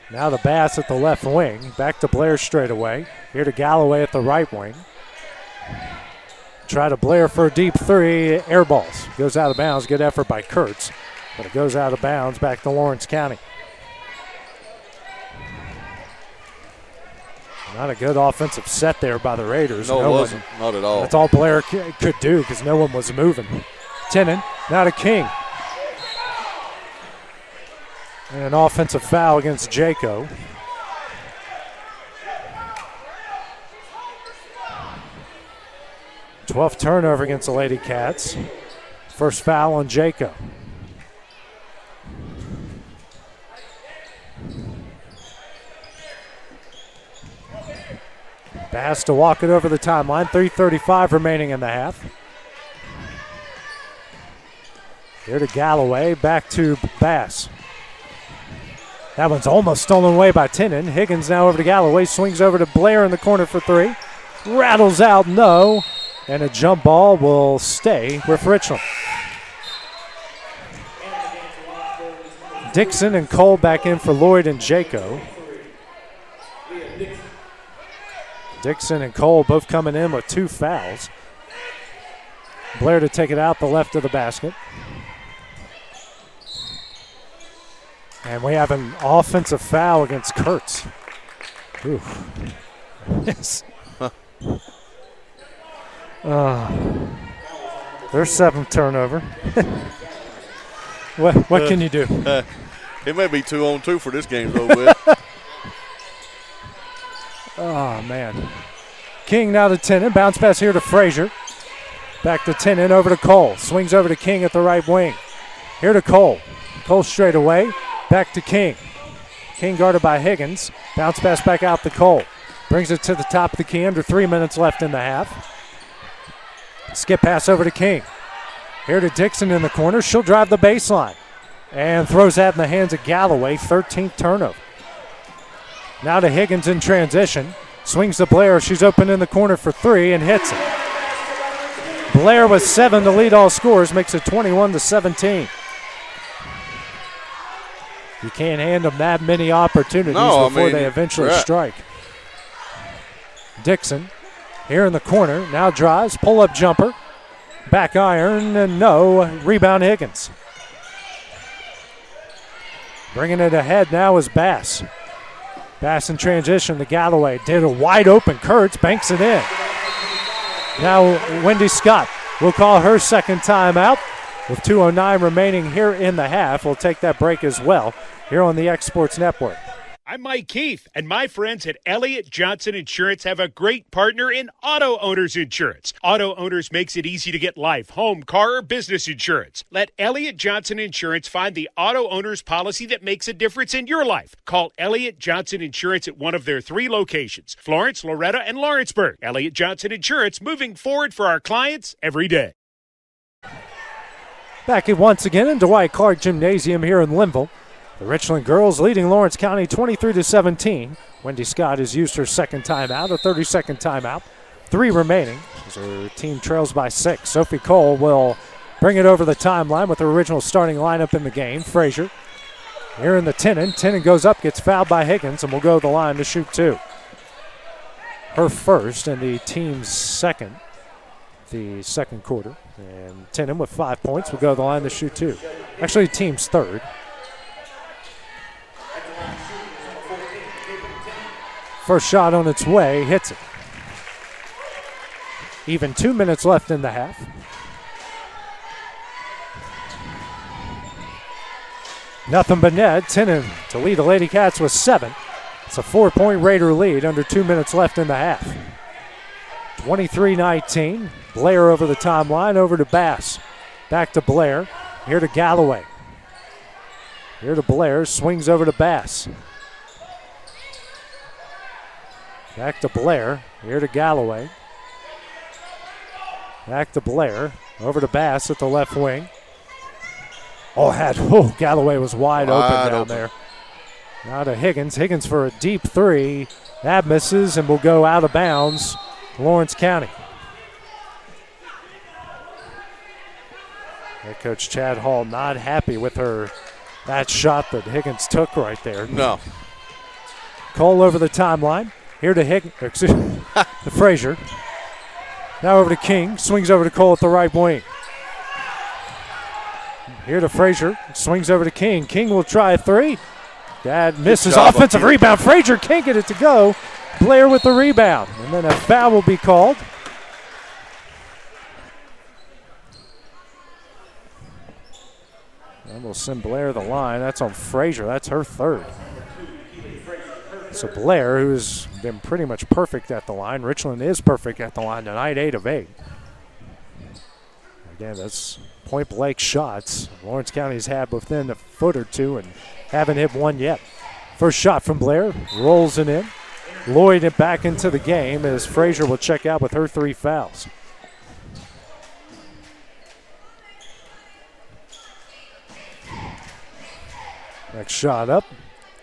Now to Bass at the left wing. Back to Blair straight away. Here to Galloway at the right wing. Try to Blair for a deep 3. Air balls. Goes out of bounds. Good effort by Kurtz. But it goes out of bounds back to Lawrence County. Not a good offensive set there by the Raiders. No, it wasn't. Not at all. That's all Blair could do because no one was moving. Tenen, now to King. And an offensive foul against Jaco. Twelfth turnover against the Lady Cats. First foul on Jaco. Bass to walk it over the timeline. 3:35 remaining in the half. Here to Galloway. Back to Bass. That one's almost stolen away by Tenen. Higgins now over to Galloway. Swings over to Blair in the corner for 3. Rattles out, no. And a jump ball will stay with Richland. Dixon and Cole back in for Lloyd and Jaco. Dixon and Cole both coming in with 2 fouls. Blair to take it out the left of the basket. And we have an offensive foul against Kurtz. Ooh. Yes. Their 7th turnover. What can you do? It may be 2-on-2 for this game, though, Will. Oh, man. King now to Tennant. Bounce pass here to Frazier. Back to Tennant, over to Cole. Swings over to King at the right wing. Here to Cole. Cole straight away. Back to King. King guarded by Higgins. Bounce pass back out to Cole. Brings it to the top of the key. Under 3 minutes left in the half. Skip pass over to King. Here to Dixon in the corner. She'll drive the baseline. And throws that in the hands of Galloway. 13th turnover. Now to Higgins in transition. Swings to Blair. She's open in the corner for 3 and hits it. Blair with 7 to lead all scorers. Makes it 21-17. You can't hand them that many opportunities before they eventually strike. Dixon here in the corner. Now drives. Pull-up jumper. Back iron and no. Rebound Higgins. Bringing it ahead now is Bass. Bass in transition to Galloway. Did a wide open Kurtz. Banks it in. Now Wendy Scott will call her second timeout. With 2:09 remaining here in the half. We'll take that break as well here on the X Sports Network. I'm Mike Keith, and my friends at Elliott Johnson Insurance have a great partner in Auto Owners Insurance. Auto Owners makes it easy to get life, home, car, or business insurance. Let Elliott Johnson Insurance find the Auto Owners policy that makes a difference in your life. Call Elliott Johnson Insurance at one of their 3 locations, Florence, Loretta, and Lawrenceburg. Elliott Johnson Insurance, moving forward for our clients every day. Back in once again in Dwight Clark Gymnasium here in Linville. The Richland girls leading Lawrence County 23-17. Wendy Scott has used her second timeout, a 30-second timeout. 3 remaining as her team trails by 6. Sophie Cole will bring it over the timeline with her original starting lineup in the game. Frazier here in the Tennant. Tennant goes up, gets fouled by Higgins, and will go to the line to shoot 2. Her first and the team's second, the second quarter. And Tennant with 5 points will go to the line to shoot 2. Actually, team's third. First shot on its way, hits it. Even 2 minutes left in the half. Nothing but net. Tennant to lead the Lady Cats with 7. It's a 4-point Raider lead under 2 minutes left in the half. 23-19. Blair over the timeline, over to Bass. Back to Blair. Here to Galloway. Here to Blair. Swings over to Bass. Back to Blair. Here to Galloway. Back to Blair. Over to Bass at the left wing. Galloway was wide open down there. Now to Higgins. Higgins for a deep 3. That misses and will go out of bounds. Lawrence County. Head coach Chad Hall not happy with that shot that Higgins took right there. No. Cole over the timeline. Here to Frazier. Now over to King. Swings over to Cole at the right wing. Here to Frazier. Swings over to King. King will try a 3. That misses. Offensive rebound. Frazier can't get it to go. Blair with the rebound. And then a foul will be called. And we'll send Blair the line. That's on Frazier. That's her 3rd. So Blair, who's been pretty much perfect at the line. Richland is perfect at the line tonight, 8 of 8. Again, that's point-blank shots. Lawrence County's had within a foot or 2 and haven't hit one yet. First shot from Blair, rolls it in. Lloyd it back into the game as Frazier will check out with her 3 fouls. Next shot up.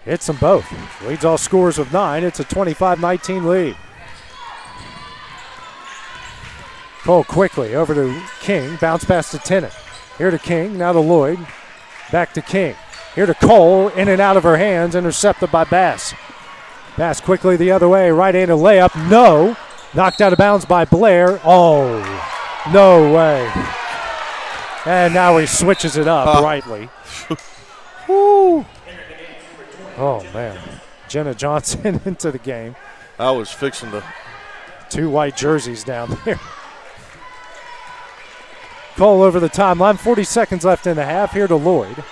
Hits them both. Leads all scorers with 9. It's a 25-19 lead. Cole quickly over to King. Bounce pass to Tennant. Here to King. Now to Lloyd. Back to King. Here to Cole. In and out of her hands. Intercepted by Bass. Bass quickly the other way. Right-handed layup. No. Knocked out of bounds by Blair. Oh, no way. And now he switches it up rightly. Woo. Oh, man. Jenna Johnson into the game. I was fixing to. 2 white jerseys down there. Cole over the timeline. 40 seconds left in the half. Here to Lloyd.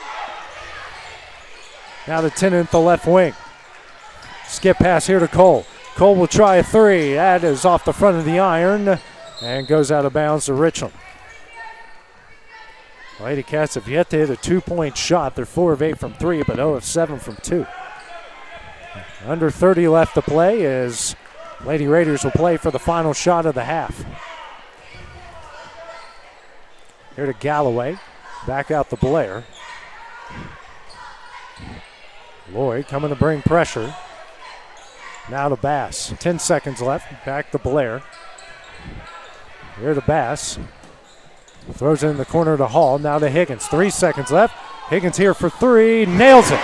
Now to Tennant, the left wing. Skip pass here to Cole. Cole will try a 3. That is off the front of the iron and goes out of bounds to Richland. Lady Cats have yet to hit a 2-point shot. They're 4 of 8 from 3, but 0 of 7 from 2. Under 30 left to play as Lady Raiders will play for the final shot of the half. Here to Galloway. Back out to Blair. Lloyd coming to bring pressure. Now to Bass. 10 seconds left. Back to Blair. Here to Bass. Throws it in the corner to Hall. Now to Higgins. 3 seconds left. Higgins here for 3. Nails it.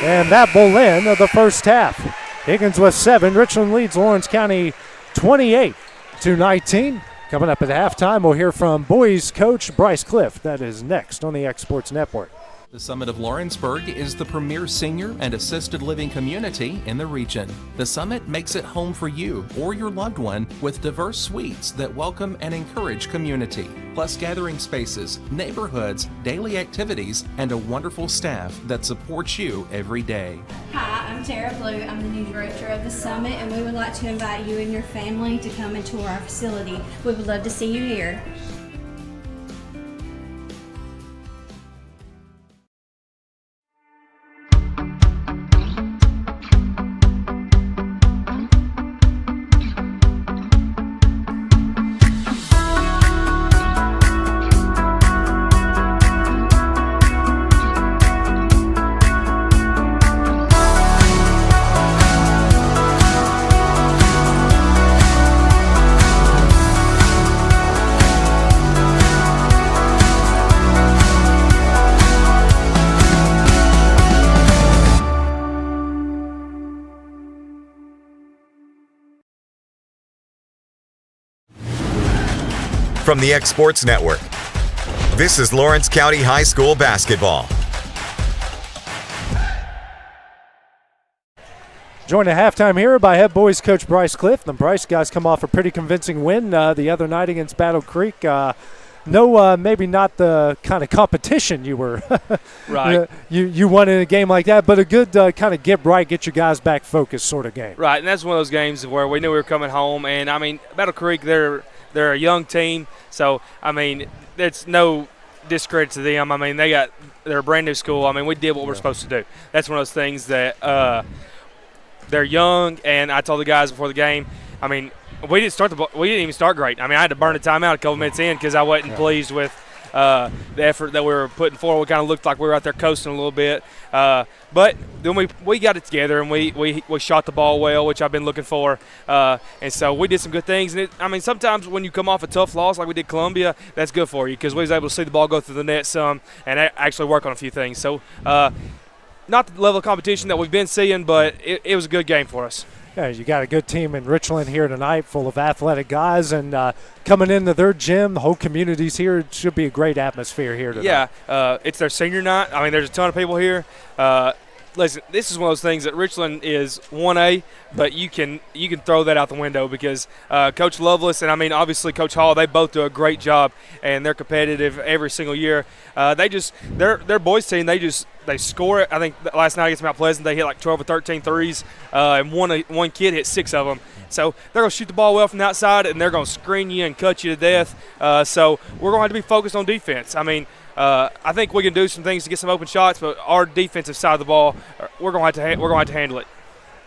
And that will end the first half. Higgins with 7. Richland leads Lawrence County 28-19. Coming up at halftime, we'll hear from boys coach Bryce Cliff. That is next on the Exports Network. The Summit of Lawrenceburg is the premier senior and assisted living community in the region. The Summit makes it home for you or your loved one with diverse suites that welcome and encourage community, plus gathering spaces, neighborhoods, daily activities, and a wonderful staff that supports you every day. Hi, I'm Tara Blue. I'm the new director of the Summit, and we would like to invite you and your family to come and tour our facility. We would love to see you here. From the Exports Network, this is Lawrence County High School basketball. Joined at halftime here by head boys coach Bryce Cliff. The Bryce guys come off a pretty convincing win the other night against Battle Creek. Maybe not the kind of competition you were. Right. You won in a game like that, but a good kind of get your guys back focused sort of game. Right, and that's one of those games where we knew we were coming home. And, I mean, Battle Creek, they're a young team. So, I mean, it's no discredit to them. I mean, they're a brand-new school. I mean, we did what we're supposed to do. That's one of those things that they're young, and I told the guys before the game, I mean, we didn't even start great. I mean, I had to burn a timeout a couple minutes in because I wasn't pleased with the effort that we were putting forward. We kind of looked like we were out there coasting a little bit. But then we got it together, and we shot the ball well, which I've been looking for. And so we did some good things. And I mean, sometimes when you come off a tough loss like we did Columbia, that's good for you because we was able to see the ball go through the net some and actually work on a few things. So not the level of competition that we've been seeing, but it was a good game for us. Yeah, you got a good team in Richland here tonight full of athletic guys, and coming into their gym, the whole community's here. It should be a great atmosphere here tonight. Yeah, it's their senior night. I mean, there's a ton of people here. Listen, this is one of those things that Richland is 1A, but you can throw that out the window because Coach Lovelace and, I mean, obviously Coach Hall, they both do a great job, and they're competitive every single year. Their boys team, they score it. I think last night against Mount Pleasant, they hit like 12 or 13 threes, and one kid hit 6 of them. So they're going to shoot the ball well from the outside, and they're going to screen you and cut you to death. So we're going to have to be focused on defense. I mean, I think we can do some things to get some open shots, but our defensive side of the ball, we're going to have to handle it.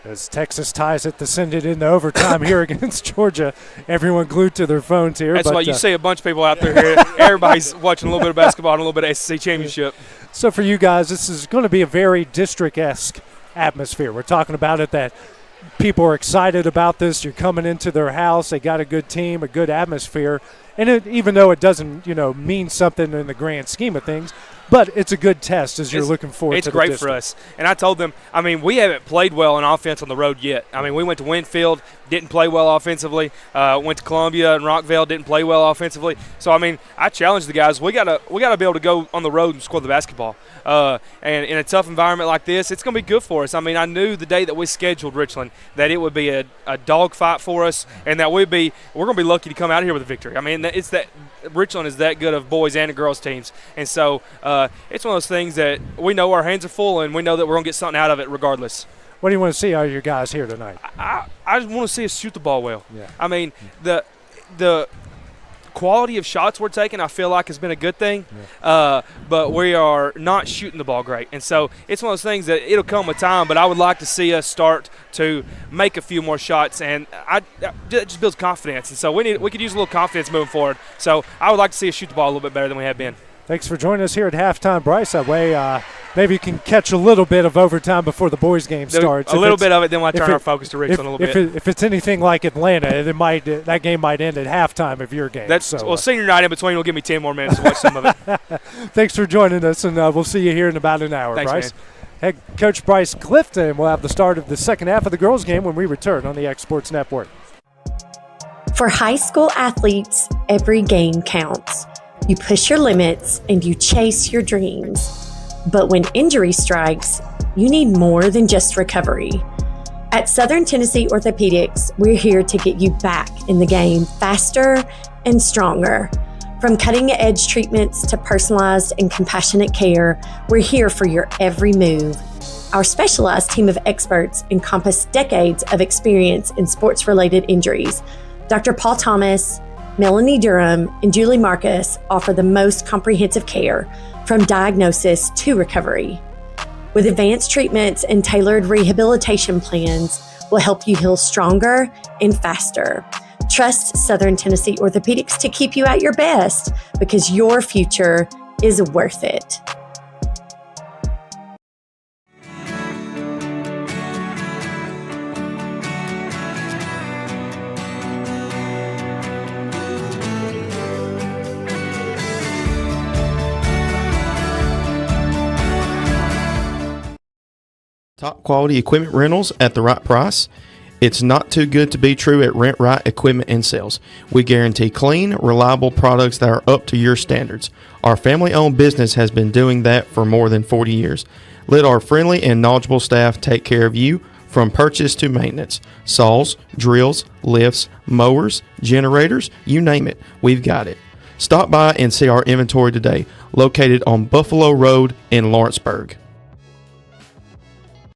As Texas ties it to send it into overtime here against Georgia, everyone glued to their phones here. That's why you see a bunch of people out there here. Everybody's watching a little bit of basketball and a little bit of SEC championship. So for you guys, this is going to be a very district-esque atmosphere. We're talking about it that people are excited about this. You're coming into their house. They got a good team, a good atmosphere. And even though it doesn't, mean something in the grand scheme of things, but it's a good test as you're looking forward to the It's great for us. And I told them, we haven't played well in offense on the road yet. We went to Winfield, didn't play well offensively. Went to Columbia and Rockville, didn't play well offensively. So, I challenged the guys. We gotta be able to go on the road and score the basketball. And in a tough environment like this, it's going to be good for us. I knew the day that we scheduled Richland that it would be a dogfight for us, and that we're going to be lucky to come out here with a victory. It's that Richland is that good of boys and girls teams, and so it's one of those things that we know our hands are full, and we know that we're going to get something out of it regardless. What do you want to see out of your guys here tonight? I just want to see us shoot the ball well. Yeah. The quality of shots we're taking, I feel like, has been a good thing, but we are not shooting the ball great. And so it's one of those things that it'll come with time, but I would like to see us start to make a few more shots, and it just builds confidence. And so we could use a little confidence moving forward. So I would like to see us shoot the ball a little bit better than we have been. Thanks for joining us here at halftime, Bryce. That way maybe you can catch a little bit of overtime before the boys' game starts. A little bit of it, then we'll turn our focus to Richland a little bit. If it's anything like Atlanta, that game might end at halftime of your game. Senior night in between will give me 10 more minutes to watch some of it. Thanks for joining us, and we'll see you here in about an hour, Thanks, Bryce. Man. Head Coach Bryce Clifton will have the start of the second half of the girls' game when we return on the X Sports Network. For high school athletes, every game counts. You push your limits and you chase your dreams. But when injury strikes, you need more than just recovery. At Southern Tennessee Orthopedics, we're here to get you back in the game faster and stronger. From cutting-edge treatments to personalized and compassionate care, we're here for your every move. Our specialized team of experts encompass decades of experience in sports-related injuries. Dr. Paul Thomas, Melanie Durham, and Julie Marcus offer the most comprehensive care from diagnosis to recovery. With advanced treatments and tailored rehabilitation plans, we'll help you heal stronger and faster. Trust Southern Tennessee Orthopedics to keep you at your best, because your future is worth it. Top quality equipment rentals at the right price. It's not too good to be true at Rent Right Equipment and Sales. We guarantee clean, reliable products that are up to your standards. Our family-owned business has been doing that for more than 40 years. Let our friendly and knowledgeable staff take care of you from purchase to maintenance. Saws, drills, lifts, mowers, generators, you name it, we've got it. Stop by and see our inventory today, located on Buffalo Road in Lawrenceburg.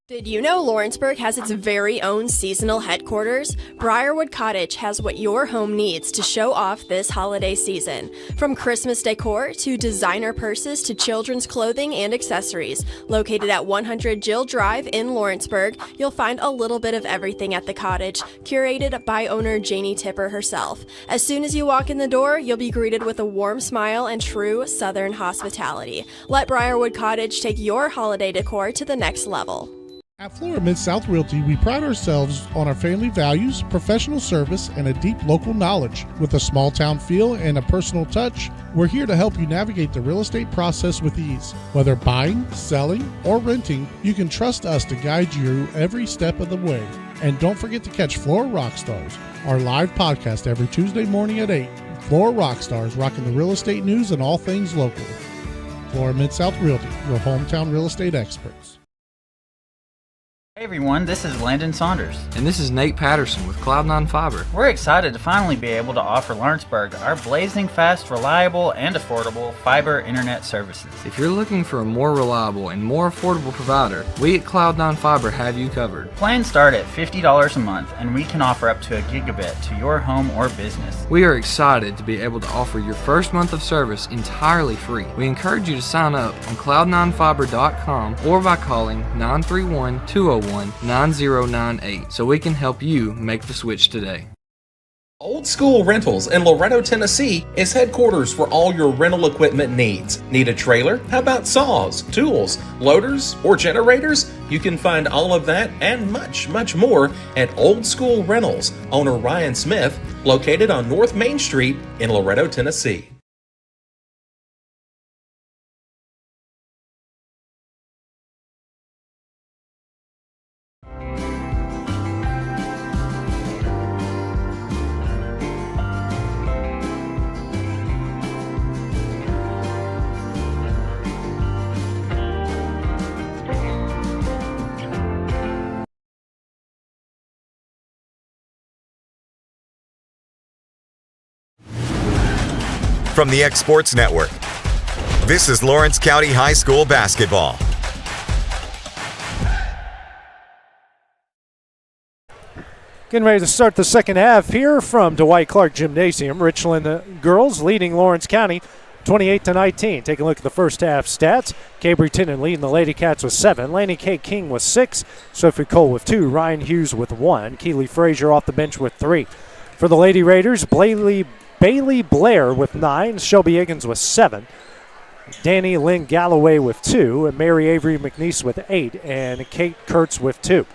Did you know Lawrenceburg has its very own seasonal headquarters? Briarwood Cottage has what your home needs to show off this holiday season. From Christmas decor to designer purses to children's clothing and accessories. Located at 100 Jill Drive in Lawrenceburg, you'll find a little bit of everything at the cottage, curated by owner Janie Tipper herself. As soon as you walk in the door, you'll be greeted with a warm smile and true Southern hospitality. Let Briarwood Cottage take your holiday decor to the next level. At Florida Mid-South Realty, we pride ourselves on our family values, professional service, and a deep local knowledge. With a small town feel and a personal touch, we're here to help you navigate the real estate process with ease. Whether buying, selling, or renting, you can trust us to guide you every step of the way. And don't forget to catch Florida Rockstars, our live podcast every Tuesday morning at 8. Florida Rockstars, rocking the real estate news and all things local. Florida Mid-South Realty, your hometown real estate experts. Hey everyone, this is Landon Saunders. And this is Nate Patterson with Cloud9 Fiber. We're excited to finally be able to offer Lawrenceburg our blazing fast, reliable, and affordable fiber internet services. If you're looking for a more reliable and more affordable provider, we at Cloud9 Fiber have you covered. Plans start at $50 a month, and we can offer up to a gigabit to your home or business. We are excited to be able to offer your first month of service entirely free. We encourage you to sign up on cloud9fiber.com or by calling 931-201-9098 so we can help you make the switch today. Old School Rentals in Loretto, Tennessee is headquarters for all your rental equipment needs. Need a trailer? How about saws, tools, loaders, or generators? You can find all of that and much, much more at Old School Rentals. Owner Ryan Smith, located on North Main Street in Loretto, Tennessee. From the X Sports Network, this is Lawrence County High School basketball. Getting ready to start the second half here from Dwight Clark Gymnasium. Richland girls leading Lawrence County 28-19. Take a look at the first half stats. Cabry Tennant leading the Lady Cats with 7. Laney K. King with 6. Sophie Cole with 2. Ryan Hughes with 1. Keely Frazier off the bench with 3. For the Lady Raiders, Bailey Blair with 9, Shelby Higgins with 7, Danny Lynn Galloway with 2, and Mary Avery McNeese with 8, and Kate Kurtz with 2.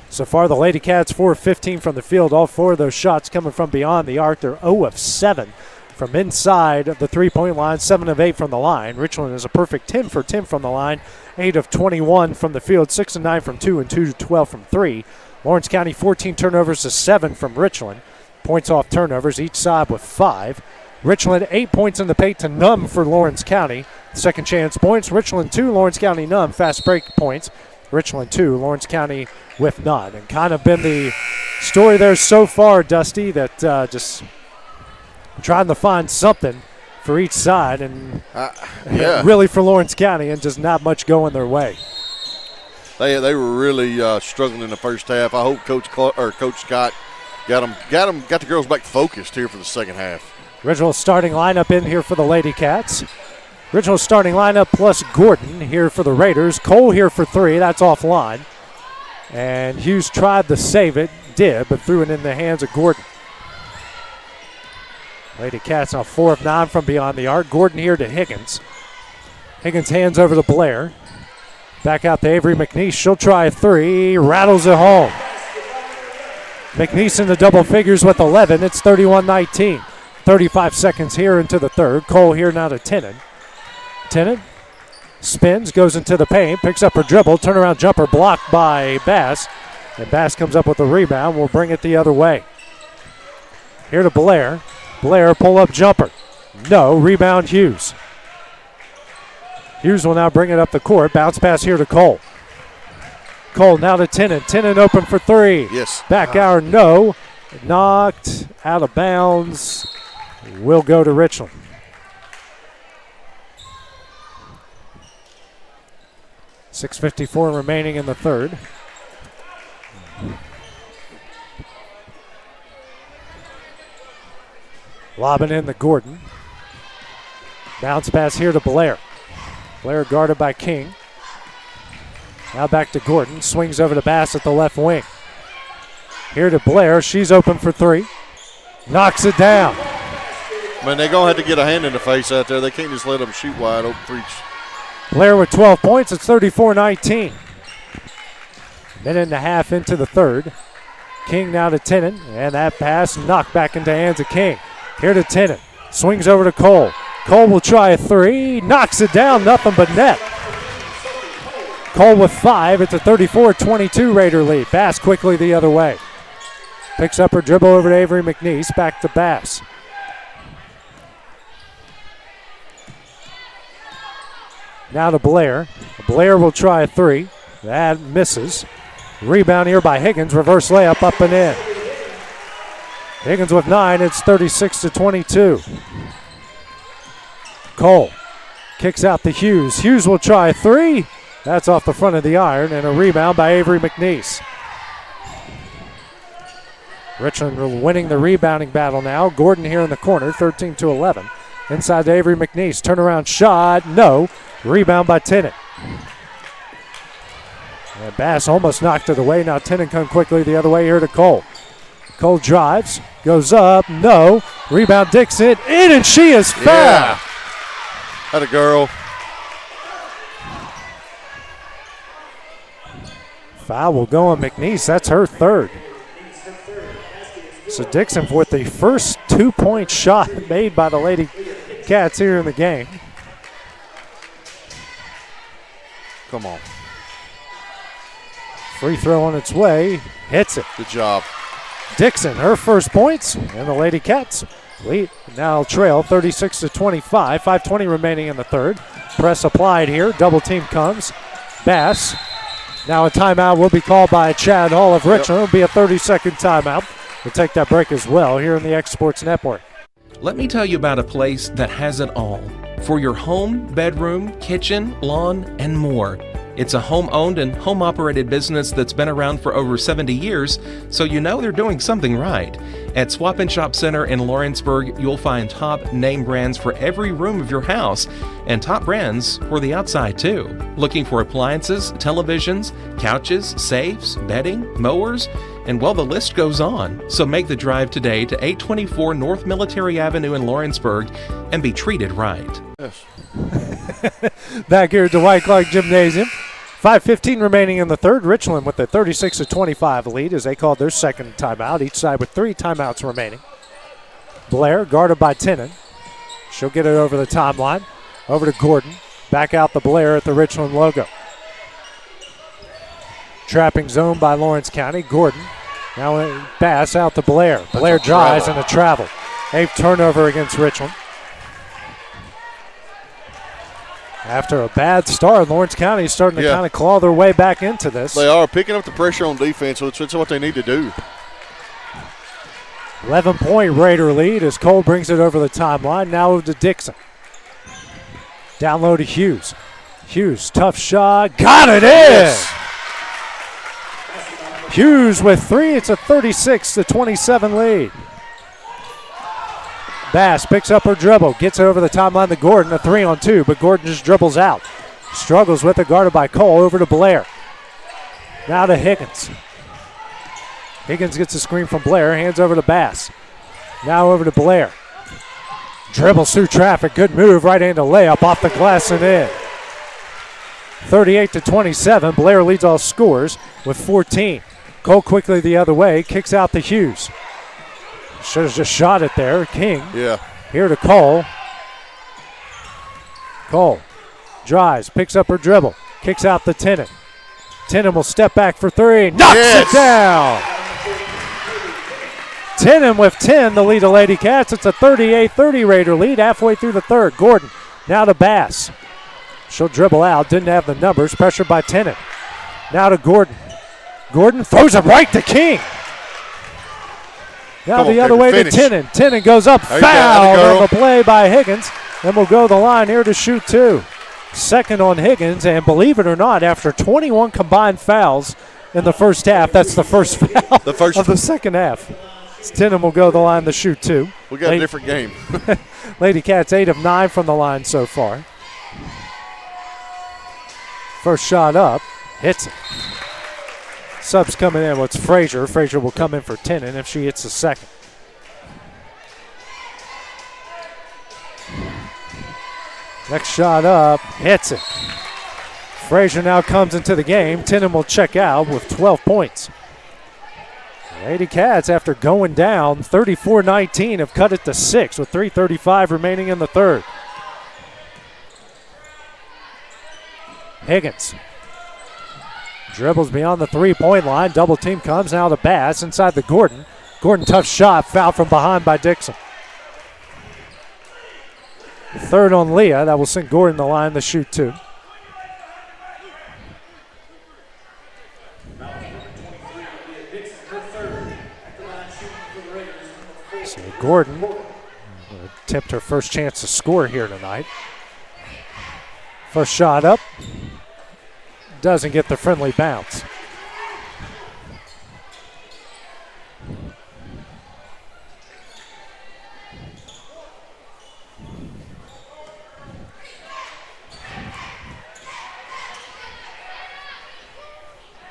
So far, the Lady Cats 4 of 15 from the field. All 4 of those shots coming from beyond the arc. They're 0 of 7 from inside of the three-point line, 7 of 8 from the line. Richland is a perfect 10 for 10 from the line, 8 of 21 from the field, 6 of 9 from 2, and 2 of 12 from 3. Lawrence County 14 turnovers to 7 from Richland. Points off turnovers, each side with 5. Richland 8 points in the paint to none for Lawrence County. Second chance points, Richland 2, Lawrence County none. Fast break points, Richland 2, Lawrence County with none. And kind of been the story there so far, Dusty, that just trying to find something for each side and really for Lawrence County and just not much going their way. They were really struggling in the first half. I hope Coach Scott got the girls back focused here for the second half. Original starting lineup in here for the Lady Cats. Original starting lineup plus Gordon here for the Raiders. Cole here for 3. That's offline. And Hughes tried to save it, but threw it in the hands of Gordon. Lady Cats now 4 of 9 from beyond the arc. Gordon here to Higgins. Higgins hands over to Blair. Back out to Avery McNeese. She'll try a 3. Rattles it home. McNeese in the double figures with 11. It's 31-19. 35 seconds here into the third. Cole here now to Tennant. Tennant spins, goes into the paint, picks up her dribble, turnaround jumper blocked by Bass. And Bass comes up with the rebound. We'll bring it the other way. Here to Blair. Blair pull-up jumper. No. Rebound Hughes. Hughes will now bring it up the court. Bounce pass here to Cole. Cole now to Tennant. Tennant open for 3. Yes. Back hour, no. Knocked out of bounds. Will go to Richland. .6:54 remaining in the third. Lobbing in to Gordon. Bounce pass here to Blair. Blair guarded by King. Now back to Gordon. Swings over to Bass at the left wing. Here to Blair. She's open for 3. Knocks it down. Man, they're going to have to get a hand in the face out there. They can't just let them shoot wide open threes. Blair with 12 points. It's 34-19. Minute and a half into the third. King now to Tennant. And that pass knocked back into hands of King. Here to Tennant. Swings over to Cole. Cole will try a 3. Knocks it down. Nothing but net. Cole with 5. It's a 34-22 Raider lead. Bass quickly the other way. Picks up her dribble over to Avery McNeese. Back to Bass. Now to Blair. Blair will try a 3. That misses. Rebound here by Higgins. Reverse layup up and in. Higgins with 9. It's 36-22. Cole kicks out to Hughes. Hughes will try a 3. That's off the front of the iron, and a rebound by Avery McNeese. Richland winning the rebounding battle now. Gordon here in the corner, 13-11. Inside to Avery McNeese. Turnaround shot, no. Rebound by Tennant. And Bass almost knocked it away. Now Tennant come quickly the other way here to Cole. Cole drives, goes up, no. Rebound Dixon, in, and she is fouled. Yeah. That a girl. Foul will go on McNeese. That's her third. So Dixon with the first 2-point shot made by the Lady Cats here in the game. Come on. Free throw on its way. Hits it. Good job. Dixon, her first points, and the Lady Cats lead now trail 36-25. 5:20 remaining in the third. Press applied here. Double team comes. Bass. Now a timeout will be called by Chad Hall of Richland. It'll be a 30-second timeout. We'll take that break as well here in the X Sports Network. Let me tell you about a place that has it all for your home, bedroom, kitchen, lawn, and more. It's a home-owned and home-operated business that's been around for over 70 years, so you know they're doing something right. At Swap and Shop Center in Lawrenceburg, you'll find top name brands for every room of your house and top brands for the outside too. Looking for appliances, televisions, couches, safes, bedding, mowers, and well, the list goes on. So make the drive today to 824 North Military Avenue in Lawrenceburg and be treated right. Yes. Back here at the White Clark Gymnasium. 5:15 remaining in the third. Richland with a 36-25 lead as they called their second timeout. Each side with 3 timeouts remaining. Blair guarded by Tenen. She'll get it over the timeline. Over to Gordon. Back out the Blair at the Richland logo. Trapping zone by Lawrence County. Gordon. Now a pass out to Blair. Blair drives and a travel. A turnover against Richland. After a bad start, Lawrence County is starting to kind of claw their way back into this. They are picking up the pressure on defense, so it's what they need to do. 11-point Raider lead as Cole brings it over the timeline. Now over to Dixon. Down low to Hughes. Hughes, tough shot. Got it in! Yes. Hughes with 3. It's a 36-27 lead. Bass picks up her dribble, gets it over the timeline to Gordon, a 3-on-2, but Gordon just dribbles out. Struggles with it, guarded by Cole, over to Blair. Now to Higgins. Higgins gets a screen from Blair, hands over to Bass. Now over to Blair. Dribbles through traffic, good move, right into layup, off the glass and in. 38-27, Blair leads all scorers with 14. Cole quickly the other way, kicks out to Hughes. Should have just shot it there. King. Yeah. Here to Cole. Cole drives, picks up her dribble, kicks out the Tenen. Tenen will step back for 3. Knocks it down. Tenen with 10, the lead of Lady Cats. It's a 38-30 Raider lead halfway through the third. Gordon now to Bass. She'll dribble out, didn't have the numbers, pressured by Tenen. Now to Gordon. Gordon throws it right to King. Now the other way to Tenen. Tenen goes up, foul on the play by Higgins, and will go the line here to shoot 2. Second on Higgins, and believe it or not, after 21 combined fouls in the first half, that's the first foul of the second half. Tenen will go the line to shoot 2. We got a different game. Lady Cats 8 of 9 from the line so far. First shot up, hits it. Subs coming in. It's Frazier. Frazier will come in for Tenen if she hits the second. Next shot up, hits it. Frazier now comes into the game. Tenen will check out with 12 points. Lady Cats, after going down 34-19, have cut it to 6 with 3:35 remaining in the third. Higgins. Dribbles beyond the 3-point line. Double team comes now to Bass inside the Gordon. Gordon, tough shot. Foul from behind by Dixon. Third on Leah. That will send Gordon the line to shoot 2. So Gordon tipped her first chance to score here tonight. First shot up. Doesn't get the friendly bounce.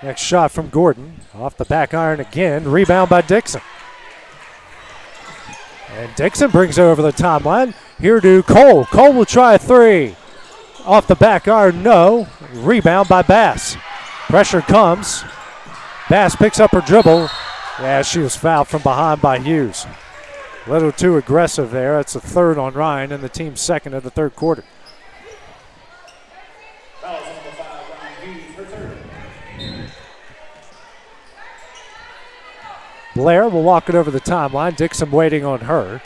Next shot from Gordon. Off the back iron again. Rebound by Dixon. And Dixon brings it over the timeline. Here to Cole. Cole will try a three. Off the back iron, no. Rebound by Bass. Pressure comes. Bass picks up her dribble. Yeah, she was fouled from behind by Hughes. A little too aggressive there. That's the third on Ryan and the team's second of the third quarter. Blair will walk it over the timeline. Dixon waiting on her.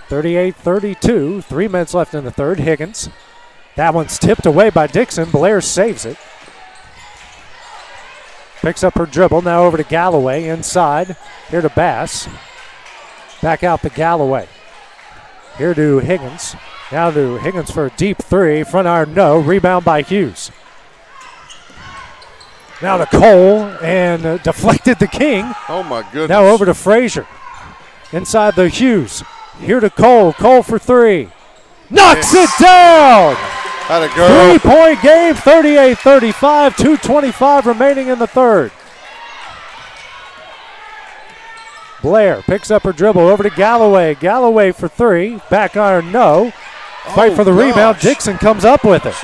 38-32. 3 minutes left in the third. Higgins. That one's tipped away by Dixon. Blair saves it. Picks up her dribble. Now over to Galloway inside. Here to Bass. Back out to Galloway. Here to Higgins. Now to Higgins for a deep three. Front iron, no. Rebound by Hughes. Now to Cole, and deflected the King. Oh, my goodness. Now over to Frazier. Inside the Hughes. Here to Cole. Cole for three. Knocks it down! Had a girl. 3-point game, 38-35, 2:25 remaining in the third. Blair picks up her dribble over to Galloway. Galloway for three. Back iron, no. Fight for the rebound. Dixon comes up with it.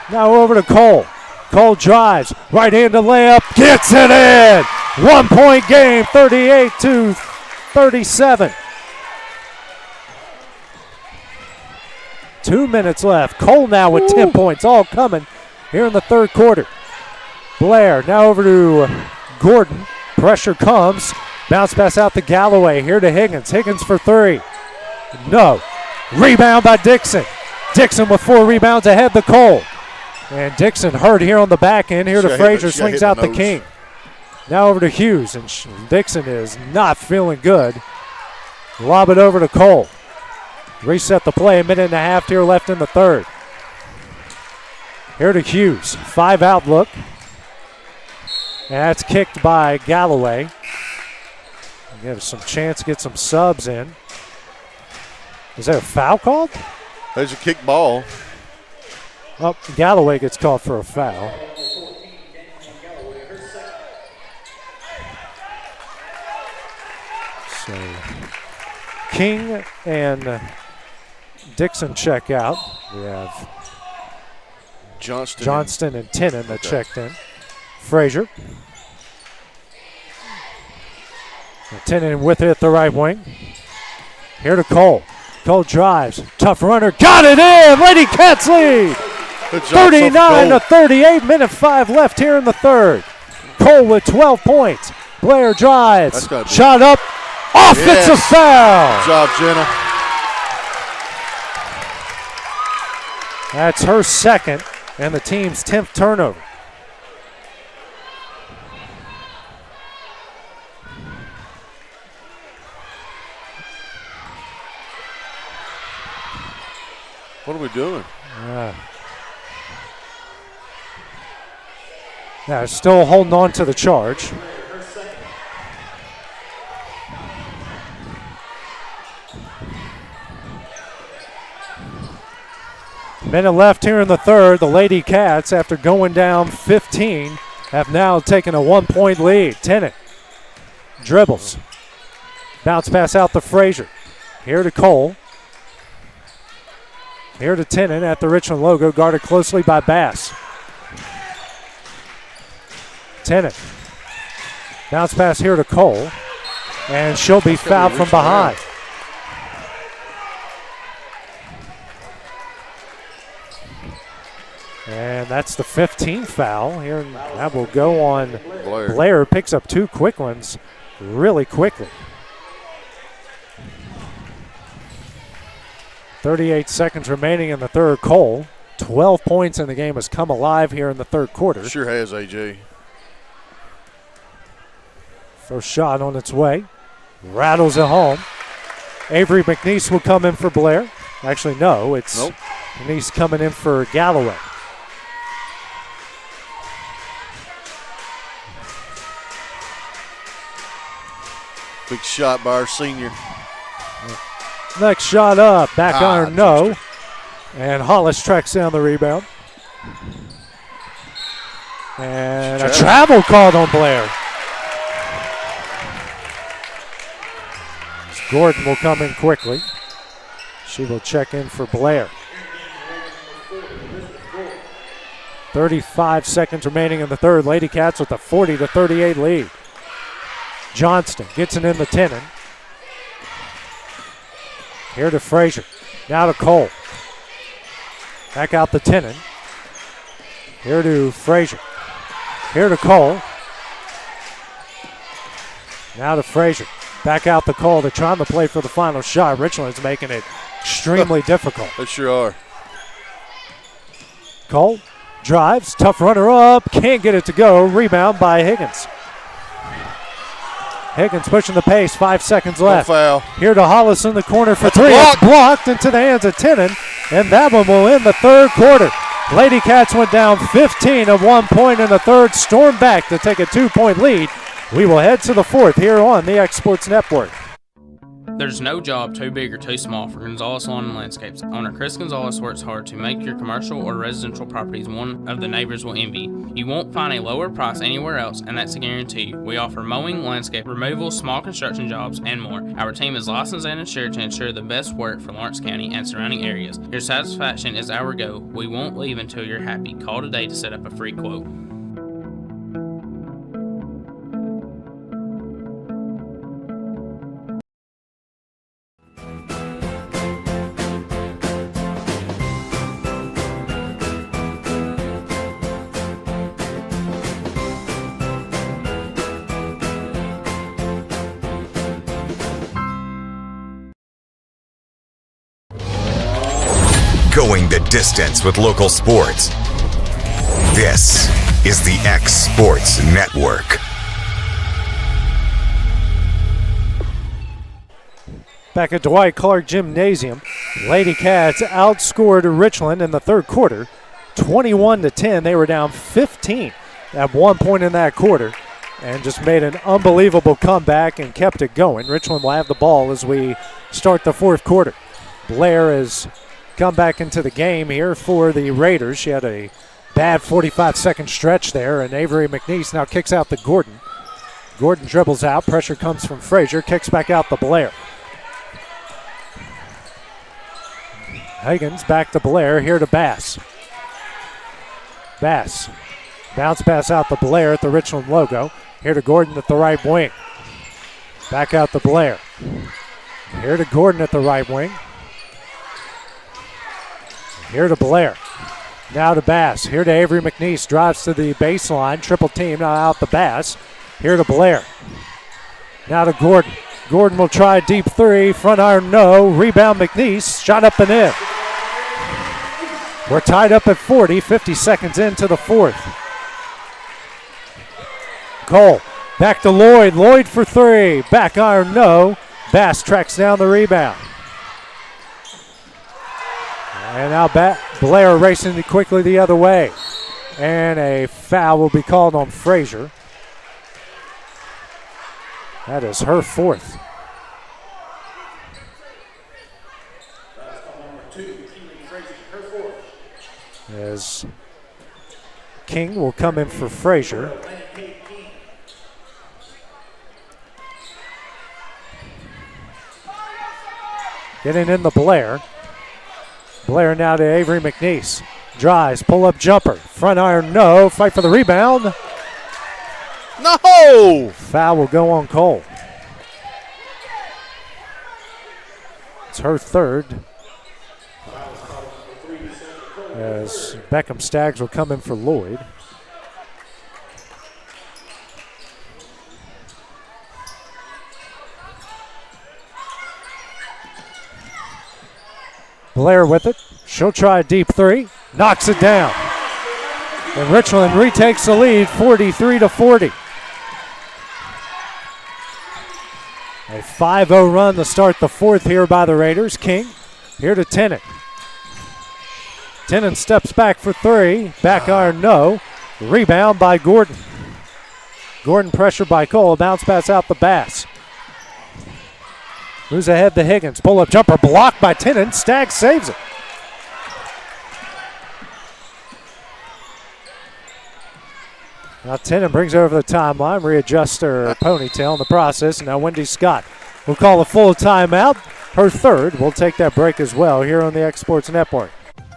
Now over to Cole. Cole drives. Right hand to layup. Gets it in. 1 point game, 38-37. 2 minutes left. Cole now with 10 points, all coming here in the third quarter. Blair now over to Gordon. Pressure comes. Bounce pass out to Galloway. Here to Higgins. Higgins for three. No. Rebound by Dixon. Dixon with 4 rebounds ahead to Cole. And Dixon hurt here on the back end. Here to Frazier. Swings out the King. Now over to Hughes. And Dixon is not feeling good. Lob it over to Cole. Reset the play. A minute and a half here left in the third. Here to Hughes. 5 out look. And that's kicked by Galloway. Give some chance to get some subs in. Is there a foul called? There's a kick ball. Oh, Galloway gets called for a foul. So King and Dixon check out. We have Johnston and Tennant that checked in. Frazier. Tennant with it at the right wing. Here to Cole. Cole drives. Tough runner. Got it in. Lady Cats lead. 39-38. Minute 5 left here in the third. Cole with 12 points. Blair drives. Shot up. Offensive foul. Good job, Jenna. That's her second and the team's 10th turnover. What are we doing? Now still holding on to the charge. Minute left here in the third. The Lady Cats, after going down 15, have now taken a 1 point lead. Tennant dribbles. Bounce pass out to Frazier. Here to Cole. Here to Tennant at the Richland logo, guarded closely by Bass. Tennant. Bounce pass here to Cole. And she'll be fouled from behind. And that's the 15th foul here. That will go on Blair. Blair picks up 2 quick ones really quickly. 38 seconds remaining in the third. Cole, 12 points in the game, has come alive here in the third quarter. Sure has, AJ. First shot on its way. Rattles it home. Avery McNeese will come in for Blair. Actually, no, it's McNeese coming in for Galloway. Big shot by our senior. Next shot up. Back iron, no. And Hollis tracks down the rebound. And a travel called on Blair. Gordon will come in quickly. She will check in for Blair. 35 seconds remaining in the third. Lady Cats with a 40-38 lead. Johnston gets it in the Tenon. Here to Frazier. Now to Cole. Back out the Tenon. Here to Frazier. Here to Cole. Now to Frazier. Back out the Cole. They're trying to play for the final shot. Richland's making it extremely difficult. They sure are. Cole drives. Tough runner up. Can't get it to go. Rebound by Higgins. Higgins pushing the pace. 5 seconds left. No foul. Here to Hollis in the corner for three. Blocked. It's blocked into the hands of Tenon. And that one will end the third quarter. Lady Cats went down 15 at 1 point in the third. Stormed back to take a 2-point lead. We will head to the fourth here on the X Sports Network. There's no job too big or too small for Gonzalez Lawn and Landscapes. Owner Chris Gonzalez works hard to make your commercial or residential properties one of the neighbors will envy. You won't find a lower price anywhere else, and that's a guarantee. We offer mowing, landscape removal, small construction jobs, and more. Our team is licensed and insured to ensure the best work for Lawrence County and surrounding areas. Your satisfaction is our goal. We won't leave until you're happy. Call today to set up a free quote. Going the distance with local sports. This is the X Sports Network. Back at Dwight Clark Gymnasium, Lady Cats outscored Richland in the third quarter, 21-10. They were down 15 at 1 point in that quarter and just made an unbelievable comeback and kept it going. Richland will have the ball as we start the fourth quarter. Blair has come back into the game here for the Raiders. She had a bad 45-second stretch there, and Avery McNeese now kicks out to Gordon. Gordon dribbles out. Pressure comes from Frazier. Kicks back out to Blair. Higgins back to Blair. Here to Bass. Bass. Bounce pass out to Blair at the Richland logo. Here to Gordon at the right wing. Back out to Blair. Here to Gordon at the right wing. Here to Blair. Now to Bass. Here to Avery McNeese. Drives to the baseline. Triple team. Now out to Bass. Here to Blair. Now to Gordon. Gordon will try a deep three. Front iron, no. Rebound McNeese. Shot up and in. We're tied up at 40. 50 seconds into the fourth. Cole. Back to Lloyd. Lloyd for three. Back iron, no. Bass tracks down the rebound. And now Blair racing quickly the other way. And a foul will be called on Frazier. That is her fourth. As King will come in for Frazier. Getting in the Blair. Blair now to Avery McNeese. Drives, pull-up jumper. Front iron, no. Fight for the rebound. No! Foul will go on Cole. It's her third. As Beckham Staggs will come in for Lloyd. Blair with it. She'll try a deep three. Knocks it down. And Richland retakes the lead 43-40. A 5-0 run to start the fourth here by the Raiders. King here to Tennant. Tennant steps back for three. Back iron, no. Rebound by Gordon. Gordon pressured by Cole. Bounce pass out the Bass. Moves ahead to Higgins. Pull-up jumper blocked by Tennant. Staggs saves it. Now Tennant brings her over the timeline, readjusts her ponytail in the process. And now Wendy Scott will call a full timeout. Her third. We'll take that break as well here on the X Sports Network.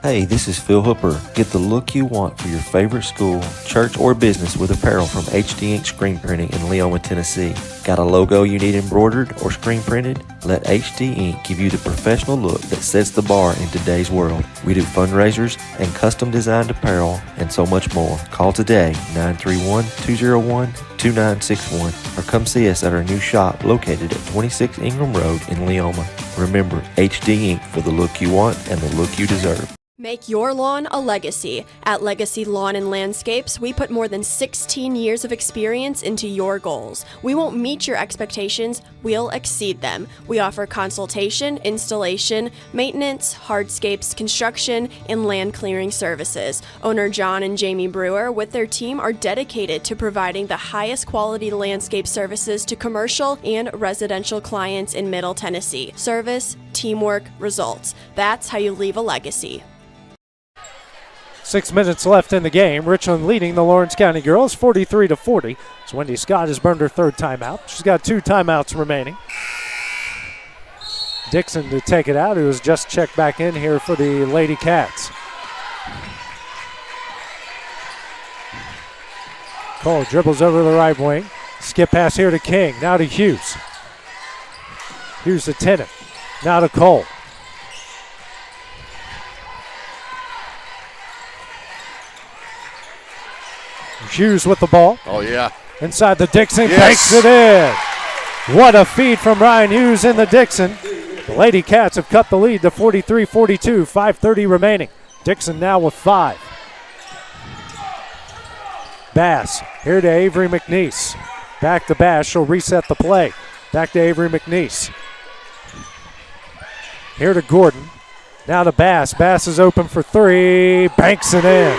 Hey, this is Phil Hooper. Get the look you want for your favorite school, church, or business with apparel from HD Ink Screen Printing in Leoma, Tennessee. Got a logo you need embroidered or screen printed? Let HD Ink give you the professional look that sets the bar in today's world. We do fundraisers and custom designed apparel and so much more. Call today, 931-201-2961, or come see us at our new shop located at 26 Ingram Road in Leoma. Remember, HD Ink for the look you want and the look you deserve. Make your lawn a legacy. At Legacy Lawn and Landscapes, we put more than 16 years of experience into your goals. We won't meet your expectations, we'll exceed them. We offer consultation, installation, maintenance, hardscapes, construction, and land clearing services. Owner John and Jamie Brewer with their team are dedicated to providing the highest quality landscape services to commercial and residential clients in Middle Tennessee. Service, teamwork, results. That's how you leave a legacy. 6 minutes left in the game. Richland leading the Lawrence County girls 43-40. So Wendy Scott has burned her third timeout. She's got 2 timeouts remaining. Dixon to take it out, who has just checked back in here for the Lady Cats. Cole dribbles over the right wing. Skip pass here to King. Now to Hughes. Hughes to Tennant. Now to Cole. Hughes with the ball. Oh, yeah. Inside the Dixon, Yes. banks it in. What a feed from Ryan Hughes in the Dixon. The Lady Cats have cut the lead to 43-42, 5:30 remaining. Dixon now with 5. Bass, here to Avery McNeese. Back to Bass, she'll reset the play. Back to Avery McNeese. Here to Gordon. Now to Bass. Bass is open for 3, banks it in.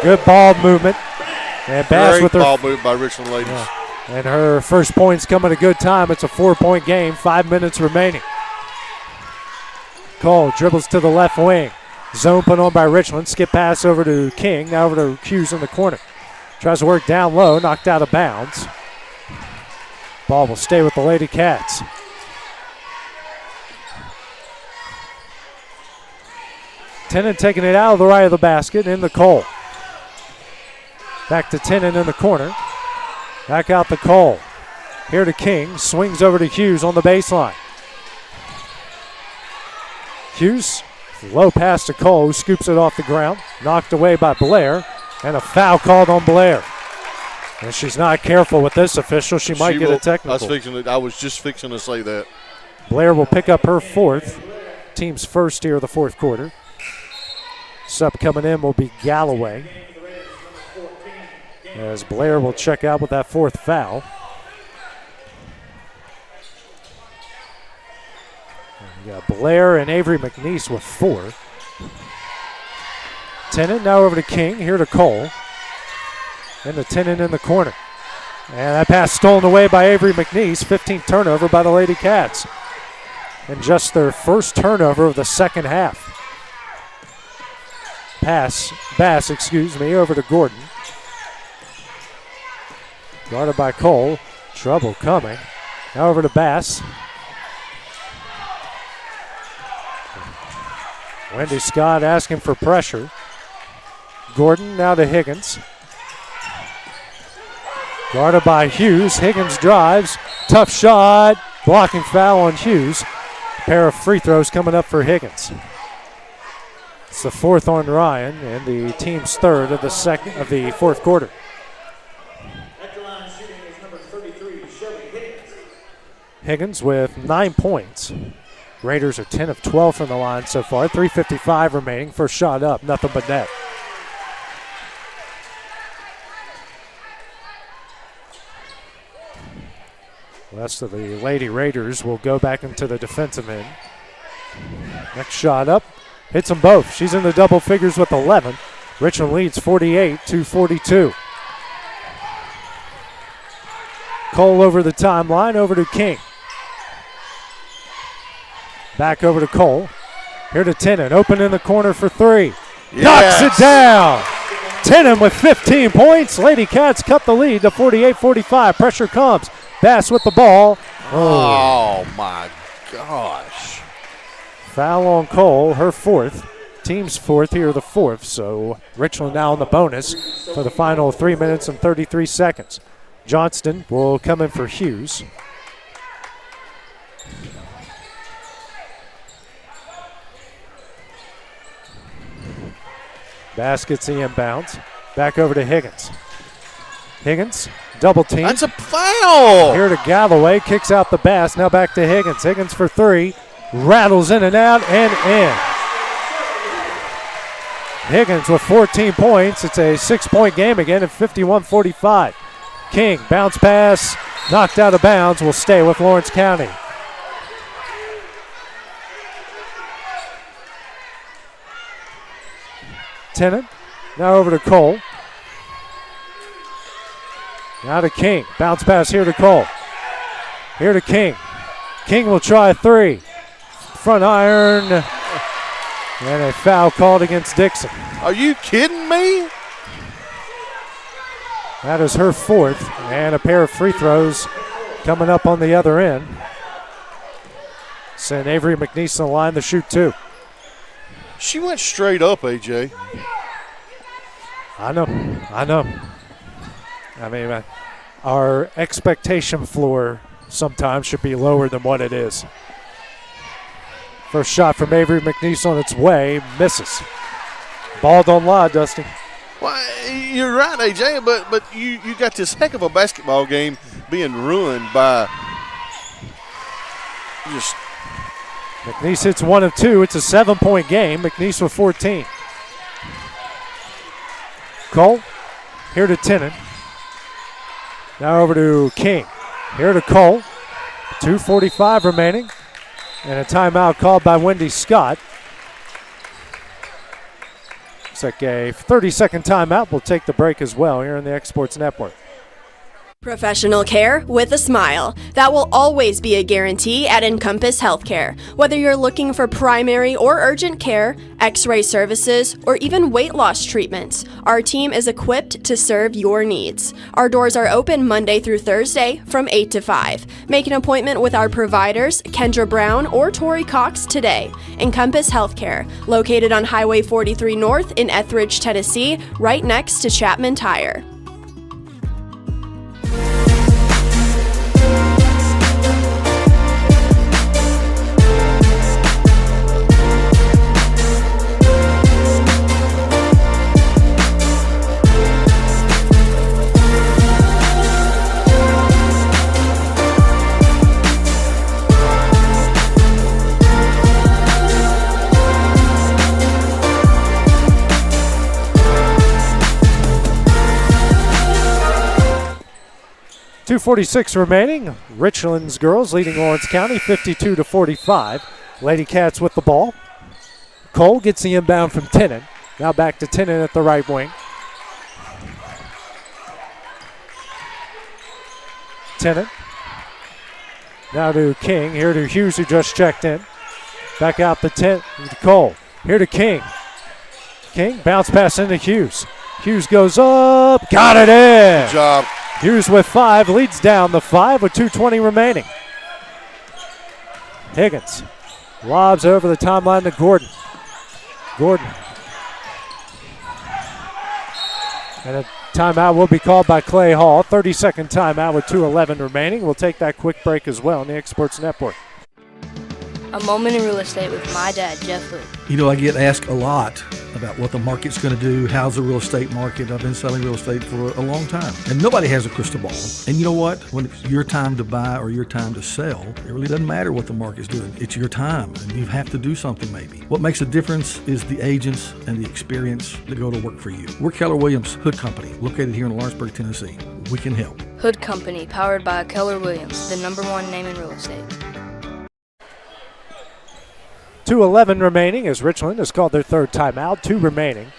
Good ball movement. And Bass Great with her ball movement by Richland ladies. Yeah. And her first points come at a good time. It's a 4-point game, 5 minutes remaining. Cole dribbles to the left wing. Zone put on by Richland. Skip pass over to King. Now over to Hughes in the corner. Tries to work down low, knocked out of bounds. Ball will stay with the Lady Cats. Tennant taking it out of the right of the basket in the Cole. Back to Tennant in the corner. Back out to Cole. Here to King. Swings over to Hughes on the baseline. Hughes, low pass to Cole, who scoops it off the ground. Knocked away by Blair. And a foul called on Blair. And she's not careful with this official. She might get a technical. I was just fixing to say that. Blair will pick up her 4th. Team's first here of the 4th quarter. Sub coming in will be Galloway, as Blair will check out with that 4th foul. We got Blair and Avery McNeese with 4. Tennant now over to King, here to Cole. And the Tennant in the corner. And that pass stolen away by Avery McNeese. 15th turnover by the Lady Cats. And just their first turnover of the second half. Bass, over to Gordon. Guarded by Cole. Trouble coming. Now over to Bass. Wendy Scott asking for pressure. Gordon now to Higgins. Guarded by Hughes. Higgins drives. Tough shot. Blocking foul on Hughes. Pair of free throws coming up for Higgins. It's the 4th on Ryan and the team's 3rd of the 4th quarter. Higgins with 9 points. Raiders are 10 of 12 from the line so far. 3:55 remaining. First shot up, nothing but net. The rest of the Lady Raiders will go back into the defensive end. Next shot up. Hits them both. She's in the double figures with 11. Richland leads 48-42. Cole over the timeline, over to King. Back over to Cole. Here to Tennant, open in the corner for 3. Yes. Knocks it down. Tennant with 15 points. Lady Cats cut the lead to 48-45. Pressure comes. Bass with the ball. Oh my gosh. Foul on Cole, her fourth. Team's fourth, here the fourth. So Richland now in the bonus for the final 3 minutes and 33 seconds. Johnston will come in for Hughes. Bass gets the inbounds. Back over to Higgins. Higgins, double team. That's a foul. Here to Galloway, kicks out the Bass. Now back to Higgins. Higgins for three. Rattles in and out and in. Higgins with 14 points. It's a 6-point game again at 51-45. King, bounce pass, knocked out of bounds, will stay with Lawrence County. Tennant, now over to Cole. Now to King, bounce pass here to Cole. Here to King. King will try a three. Front iron, and a foul called against Dixon. Are you kidding me? That is her fourth, and a pair of free throws coming up on the other end. Send Avery McNeese on the line to shoot two. She went straight up, AJ. I know. I mean, our expectation floor sometimes should be lower than what it is. First shot from Avery McNeese on its way, misses. Ball don't lie, Dusty. Well, you're right, AJ, but you got this heck of a basketball game being ruined by just. McNeese hits one of two. It's a 7-point game. McNeese with 14. Cole, here to Tennant. Now over to King. Here to Cole. 2:45 remaining. And a timeout called by Wendy Scott. Looks like a 30-second timeout. We'll take the break as well here on the Exports Network. Professional care with a smile. That will always be a guarantee at Encompass Healthcare. Whether you're looking for primary or urgent care, x-ray services, or even weight loss treatments, our team is equipped to serve your needs. Our doors are open Monday through Thursday from 8 to 5. Make an appointment with our providers, Kendra Brown or Tori Cox, today. Encompass Healthcare, located on Highway 43 North in Etheridge, Tennessee, right next to Chapman Tire. .246 remaining. Richland's girls leading Lawrence County 52-45. Lady Cats with the ball. Cole gets the inbound from Tennant. Now back to Tennant at the right wing. Tennant. Now to King. Here to Hughes, who just checked in. Back out to Cole. Here to King. King, bounce pass into Hughes. Hughes goes up. Got it in. Good job. Hughes with 5, leads down the 5 with 2:20 remaining. Higgins lobs over the timeline to Gordon. Gordon. And a timeout will be called by Clay Hall. 30-second timeout with 2:11 remaining. We'll take that quick break as well on the Exports Network. A moment in real estate with my dad, Jeff Luke. You know, I get asked a lot about what the market's going to do. How's the real estate market? I've been selling real estate for a long time. And nobody has a crystal ball. And you know what? When it's your time to buy or your time to sell, it really doesn't matter what the market's doing. It's your time, and you have to do something maybe. What makes a difference is the agents and the experience that go to work for you. We're Keller Williams Hood Company, located here in Lawrenceburg, Tennessee. We can help. Hood Company, powered by Keller Williams, the #1 name in real estate. 2:11 remaining as Richland has called their third timeout. 2 remaining.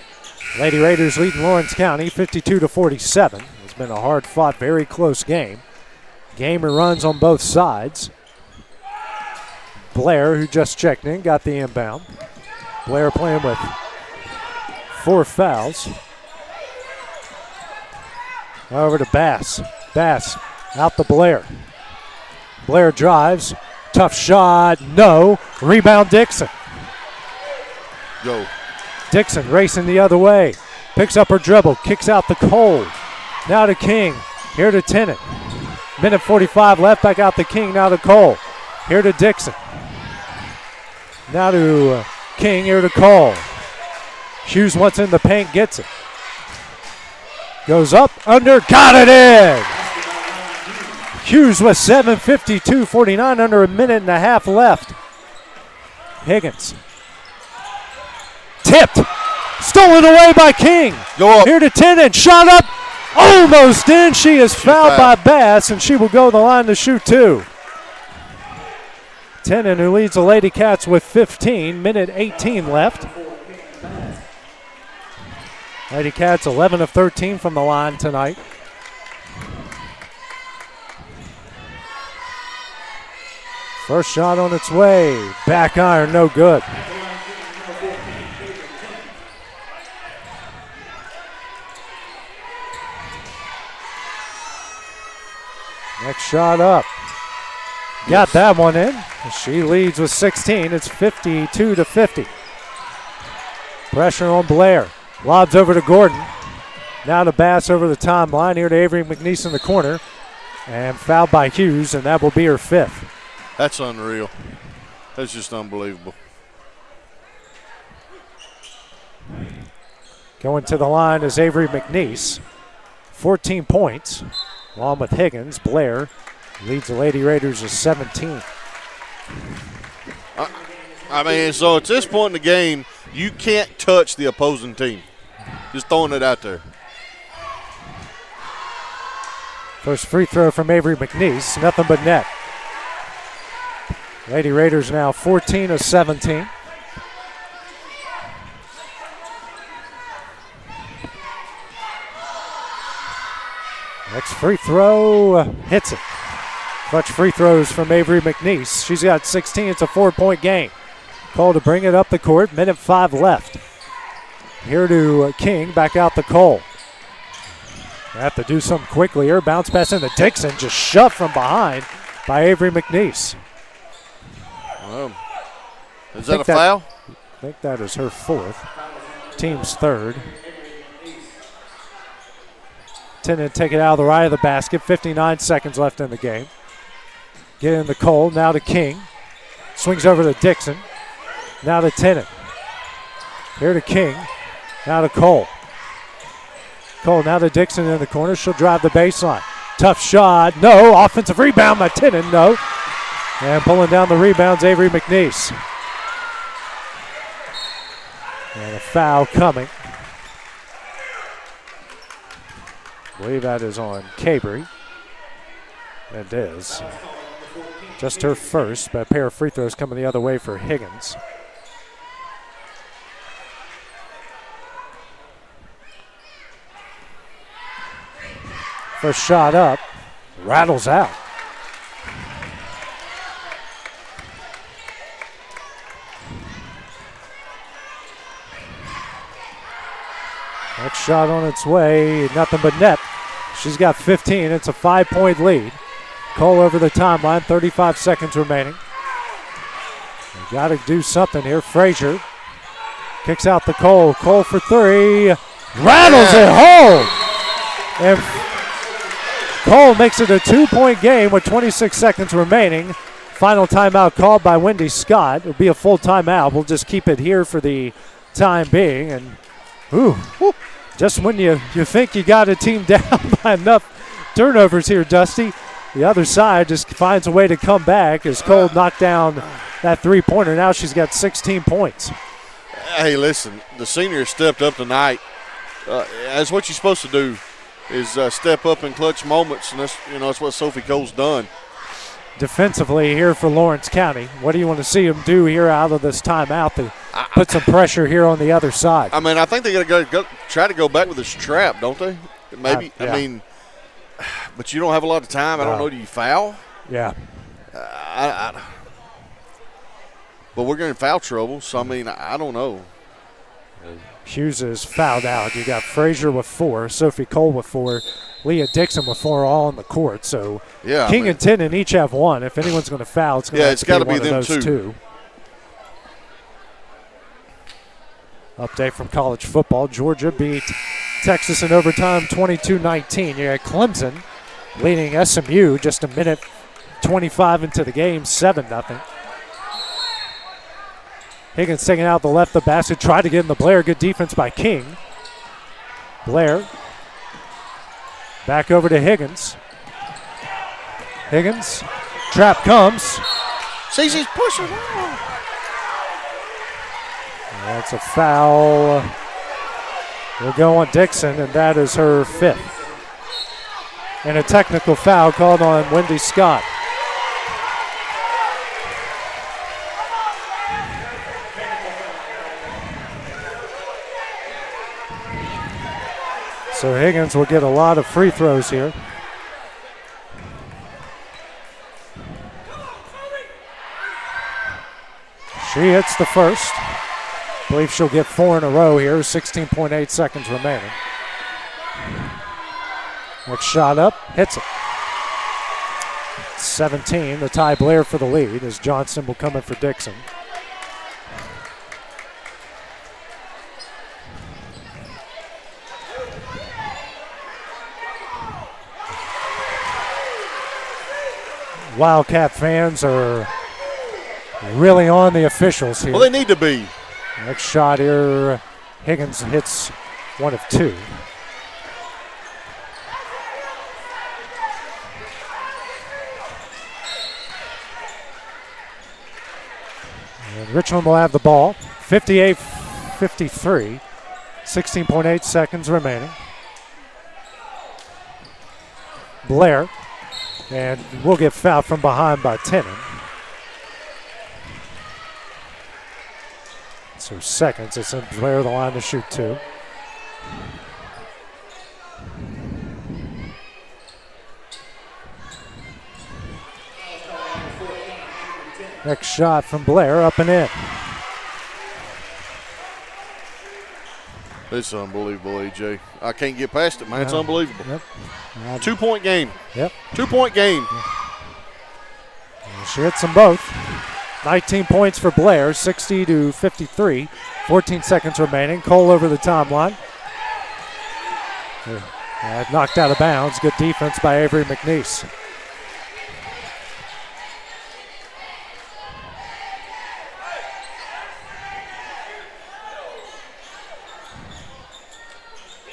Lady Raiders leading Lawrence County 52-47. It's been a hard-fought, very close game. Gamer runs on both sides. Blair, who just checked in, got the inbound. Blair playing with 4 fouls. Over to Bass. Bass out to Blair. Blair drives. Tough shot. No. Rebound Dixon. Go. Dixon racing the other way. Picks up her dribble. Kicks out the Cole. Now to King. Here to Tennant. Minute 45 left. Back out to King. Now to Cole. Here to Dixon. Now to King. Here to Cole. Hughes wants in the paint. Gets it. Goes up. Under. Got it in. Hughes with 7:52:49 under a minute and a half left. Higgins. Tipped. Stolen away by King. Go up. Here to Tennant. Shot up. Almost in. She is fouled by Bass, and she will go to the line to shoot two. Tennant, who leads the Lady Cats with 15. Minute 18 left. Lady Cats 11 of 13 from the line tonight. First shot on its way. Back iron, no good. Next shot up. Got that one in. She leads with 16. It's 52-50. Pressure on Blair. Lobs over to Gordon. Now to Bass over the timeline. Here to Avery McNeese in the corner. And fouled by Hughes, and that will be her fifth. That's unreal. That's just unbelievable. Going to the line is Avery McNeese. 14 points, along with Higgins. Blair leads the Lady Raiders with 17. I mean, so at this point in the game, you can't touch the opposing team. Just throwing it out there. First free throw from Avery McNeese, nothing but net. Lady Raiders now 14 of 17. Next free throw, hits it. Clutch free throws from Avery McNeese. She's got 16, it's a 4-point game. Cole to bring it up the court, minute 5 left. Here to King, back out to Cole. Have to do something quickly here. Bounce pass into Dixon, just shoved from behind by Avery McNeese. Is that a foul? I think that is her fourth. Team's third. Tennant take it out of the right of the basket. 59 seconds left in the game. Get in the Cole. Now to King. Swings over to Dixon. Now to Tennant. Here to King. Now to Cole. Cole now to Dixon in the corner. She'll drive the baseline. Tough shot. No. Offensive rebound by Tennant. No. And pulling down the rebounds, Avery McNeese. And a foul coming. I believe that is on Cabry. It is. Just her first, but a pair of free throws coming the other way for Higgins. First shot up, rattles out. Next shot on its way, nothing but net. She's got 15, it's a 5-point lead. Cole over the timeline, 35 seconds remaining. We got to do something here. Frazier kicks out the Cole. Cole for three, rattles it home. And Cole makes it a 2-point game with 26 seconds remaining. Final timeout called by Wendy Scott. It'll be a full timeout. We'll just keep it here for the time being. And just when you think you got a team down by enough turnovers here, Dusty, the other side just finds a way to come back as Cole knocked down that three-pointer. Now she's got 16 points. Hey, listen, the senior stepped up tonight. That's what you're supposed to do, is step up in clutch moments, and that's what Sophie Cole's done. Defensively here for Lawrence County, what do you want to see them do here out of this timeout to put some pressure here on the other side? I mean, I think they got to try to go back with this trap, don't they? Maybe. Yeah. I mean, but you don't have a lot of time. I don't know. Do you foul? Yeah. But we're getting foul trouble, so I mean, I don't know. Hughes is fouled out. You got Frazier with 4, Sophie Cole with 4, Leah Dixon with 4 all on the court. So yeah, King and Tennant each have 1. If anyone's going to foul, it's going to be them two. Update from college football. Georgia beat Texas in overtime 22-19. You got Clemson leading SMU just a minute 25 into the game, 7-0. Higgins taking out the left of the basket, tried to get in the Blair. Good defense by King. Blair back over to Higgins. Higgins, trap comes. Cece's pushing. That's a foul. Will go on Dixon, and that is her 5th. And a technical foul called on Wendy Scott. So Higgins will get a lot of free throws here. She hits the first. I believe she'll get 4 in a row here. 16.8 seconds remaining. Next shot up, hits it. 17, the Ty Blair for the lead as Johnson will come in for Dixon. Wildcat fans are really on the officials here. Well, they need to be. Next shot here, Higgins hits 1 of 2. And Richland will have the ball. 58-53. 16.8 seconds remaining. Blair. And we'll get fouled from behind by Tennant. So seconds, it's in Blair the line to shoot 2. Next shot from Blair, up and in. It's unbelievable, AJ. I can't get past it, man. It's unbelievable. Yep. 2-point game. Yep. 2-point game. And she hits them both. 19 points for Blair, 60-53. 14 seconds remaining. Cole over the timeline. Knocked out of bounds. Good defense by Avery McNeese.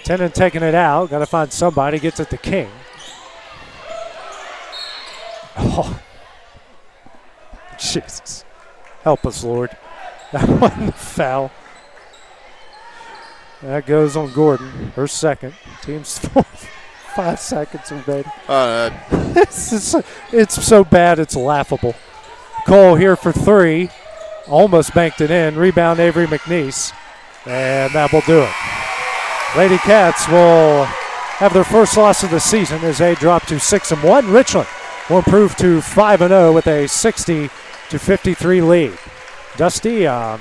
Tennant taking it out. Got to find somebody. Gets it to King. Oh. Jesus. Help us, Lord. That wasn't a foul. That goes on Gordon. Her second. Team's 5 seconds remaining. It's so bad it's laughable. Cole here for 3. Almost banked it in. Rebound Avery McNeese. And that will do it. Lady Cats will have their first loss of the season as they drop to 6-1. Richland will improve to 5-0 with a 60-53 lead. Dusty, I'm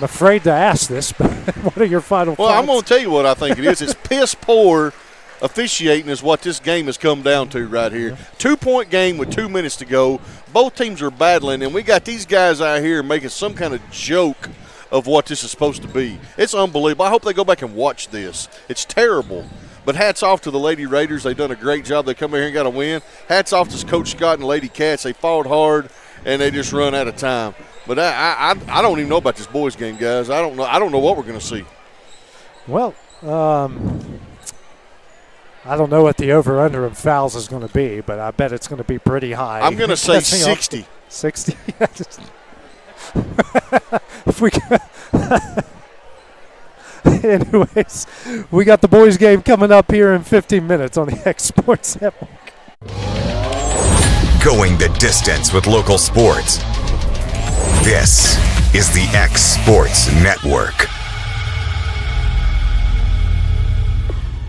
afraid to ask this, but what are your final thoughts? Well, I'm going to tell you what I think it is. It's piss poor officiating is what this game has come down to right here. 2-point game with 2 minutes to go. Both teams are battling, and we got these guys out here making some kind of joke of what this is supposed to be. It's unbelievable. I hope they go back and watch this. It's terrible. But hats off to the Lady Raiders. They've done a great job. They come here and got a win. Hats off to Coach Scott and Lady Cats. They fought hard, and they just run out of time. But I don't even know about this boys game, guys. I don't know what we're going to see. Well, I don't know what the over-under in fouls is going to be, but I bet it's going to be pretty high. I'm going to say 60. 60? If we anyways, we got the boys game coming up here in 15 minutes on the X Sports Network. Going the distance with local sports. This is the X Sports Network.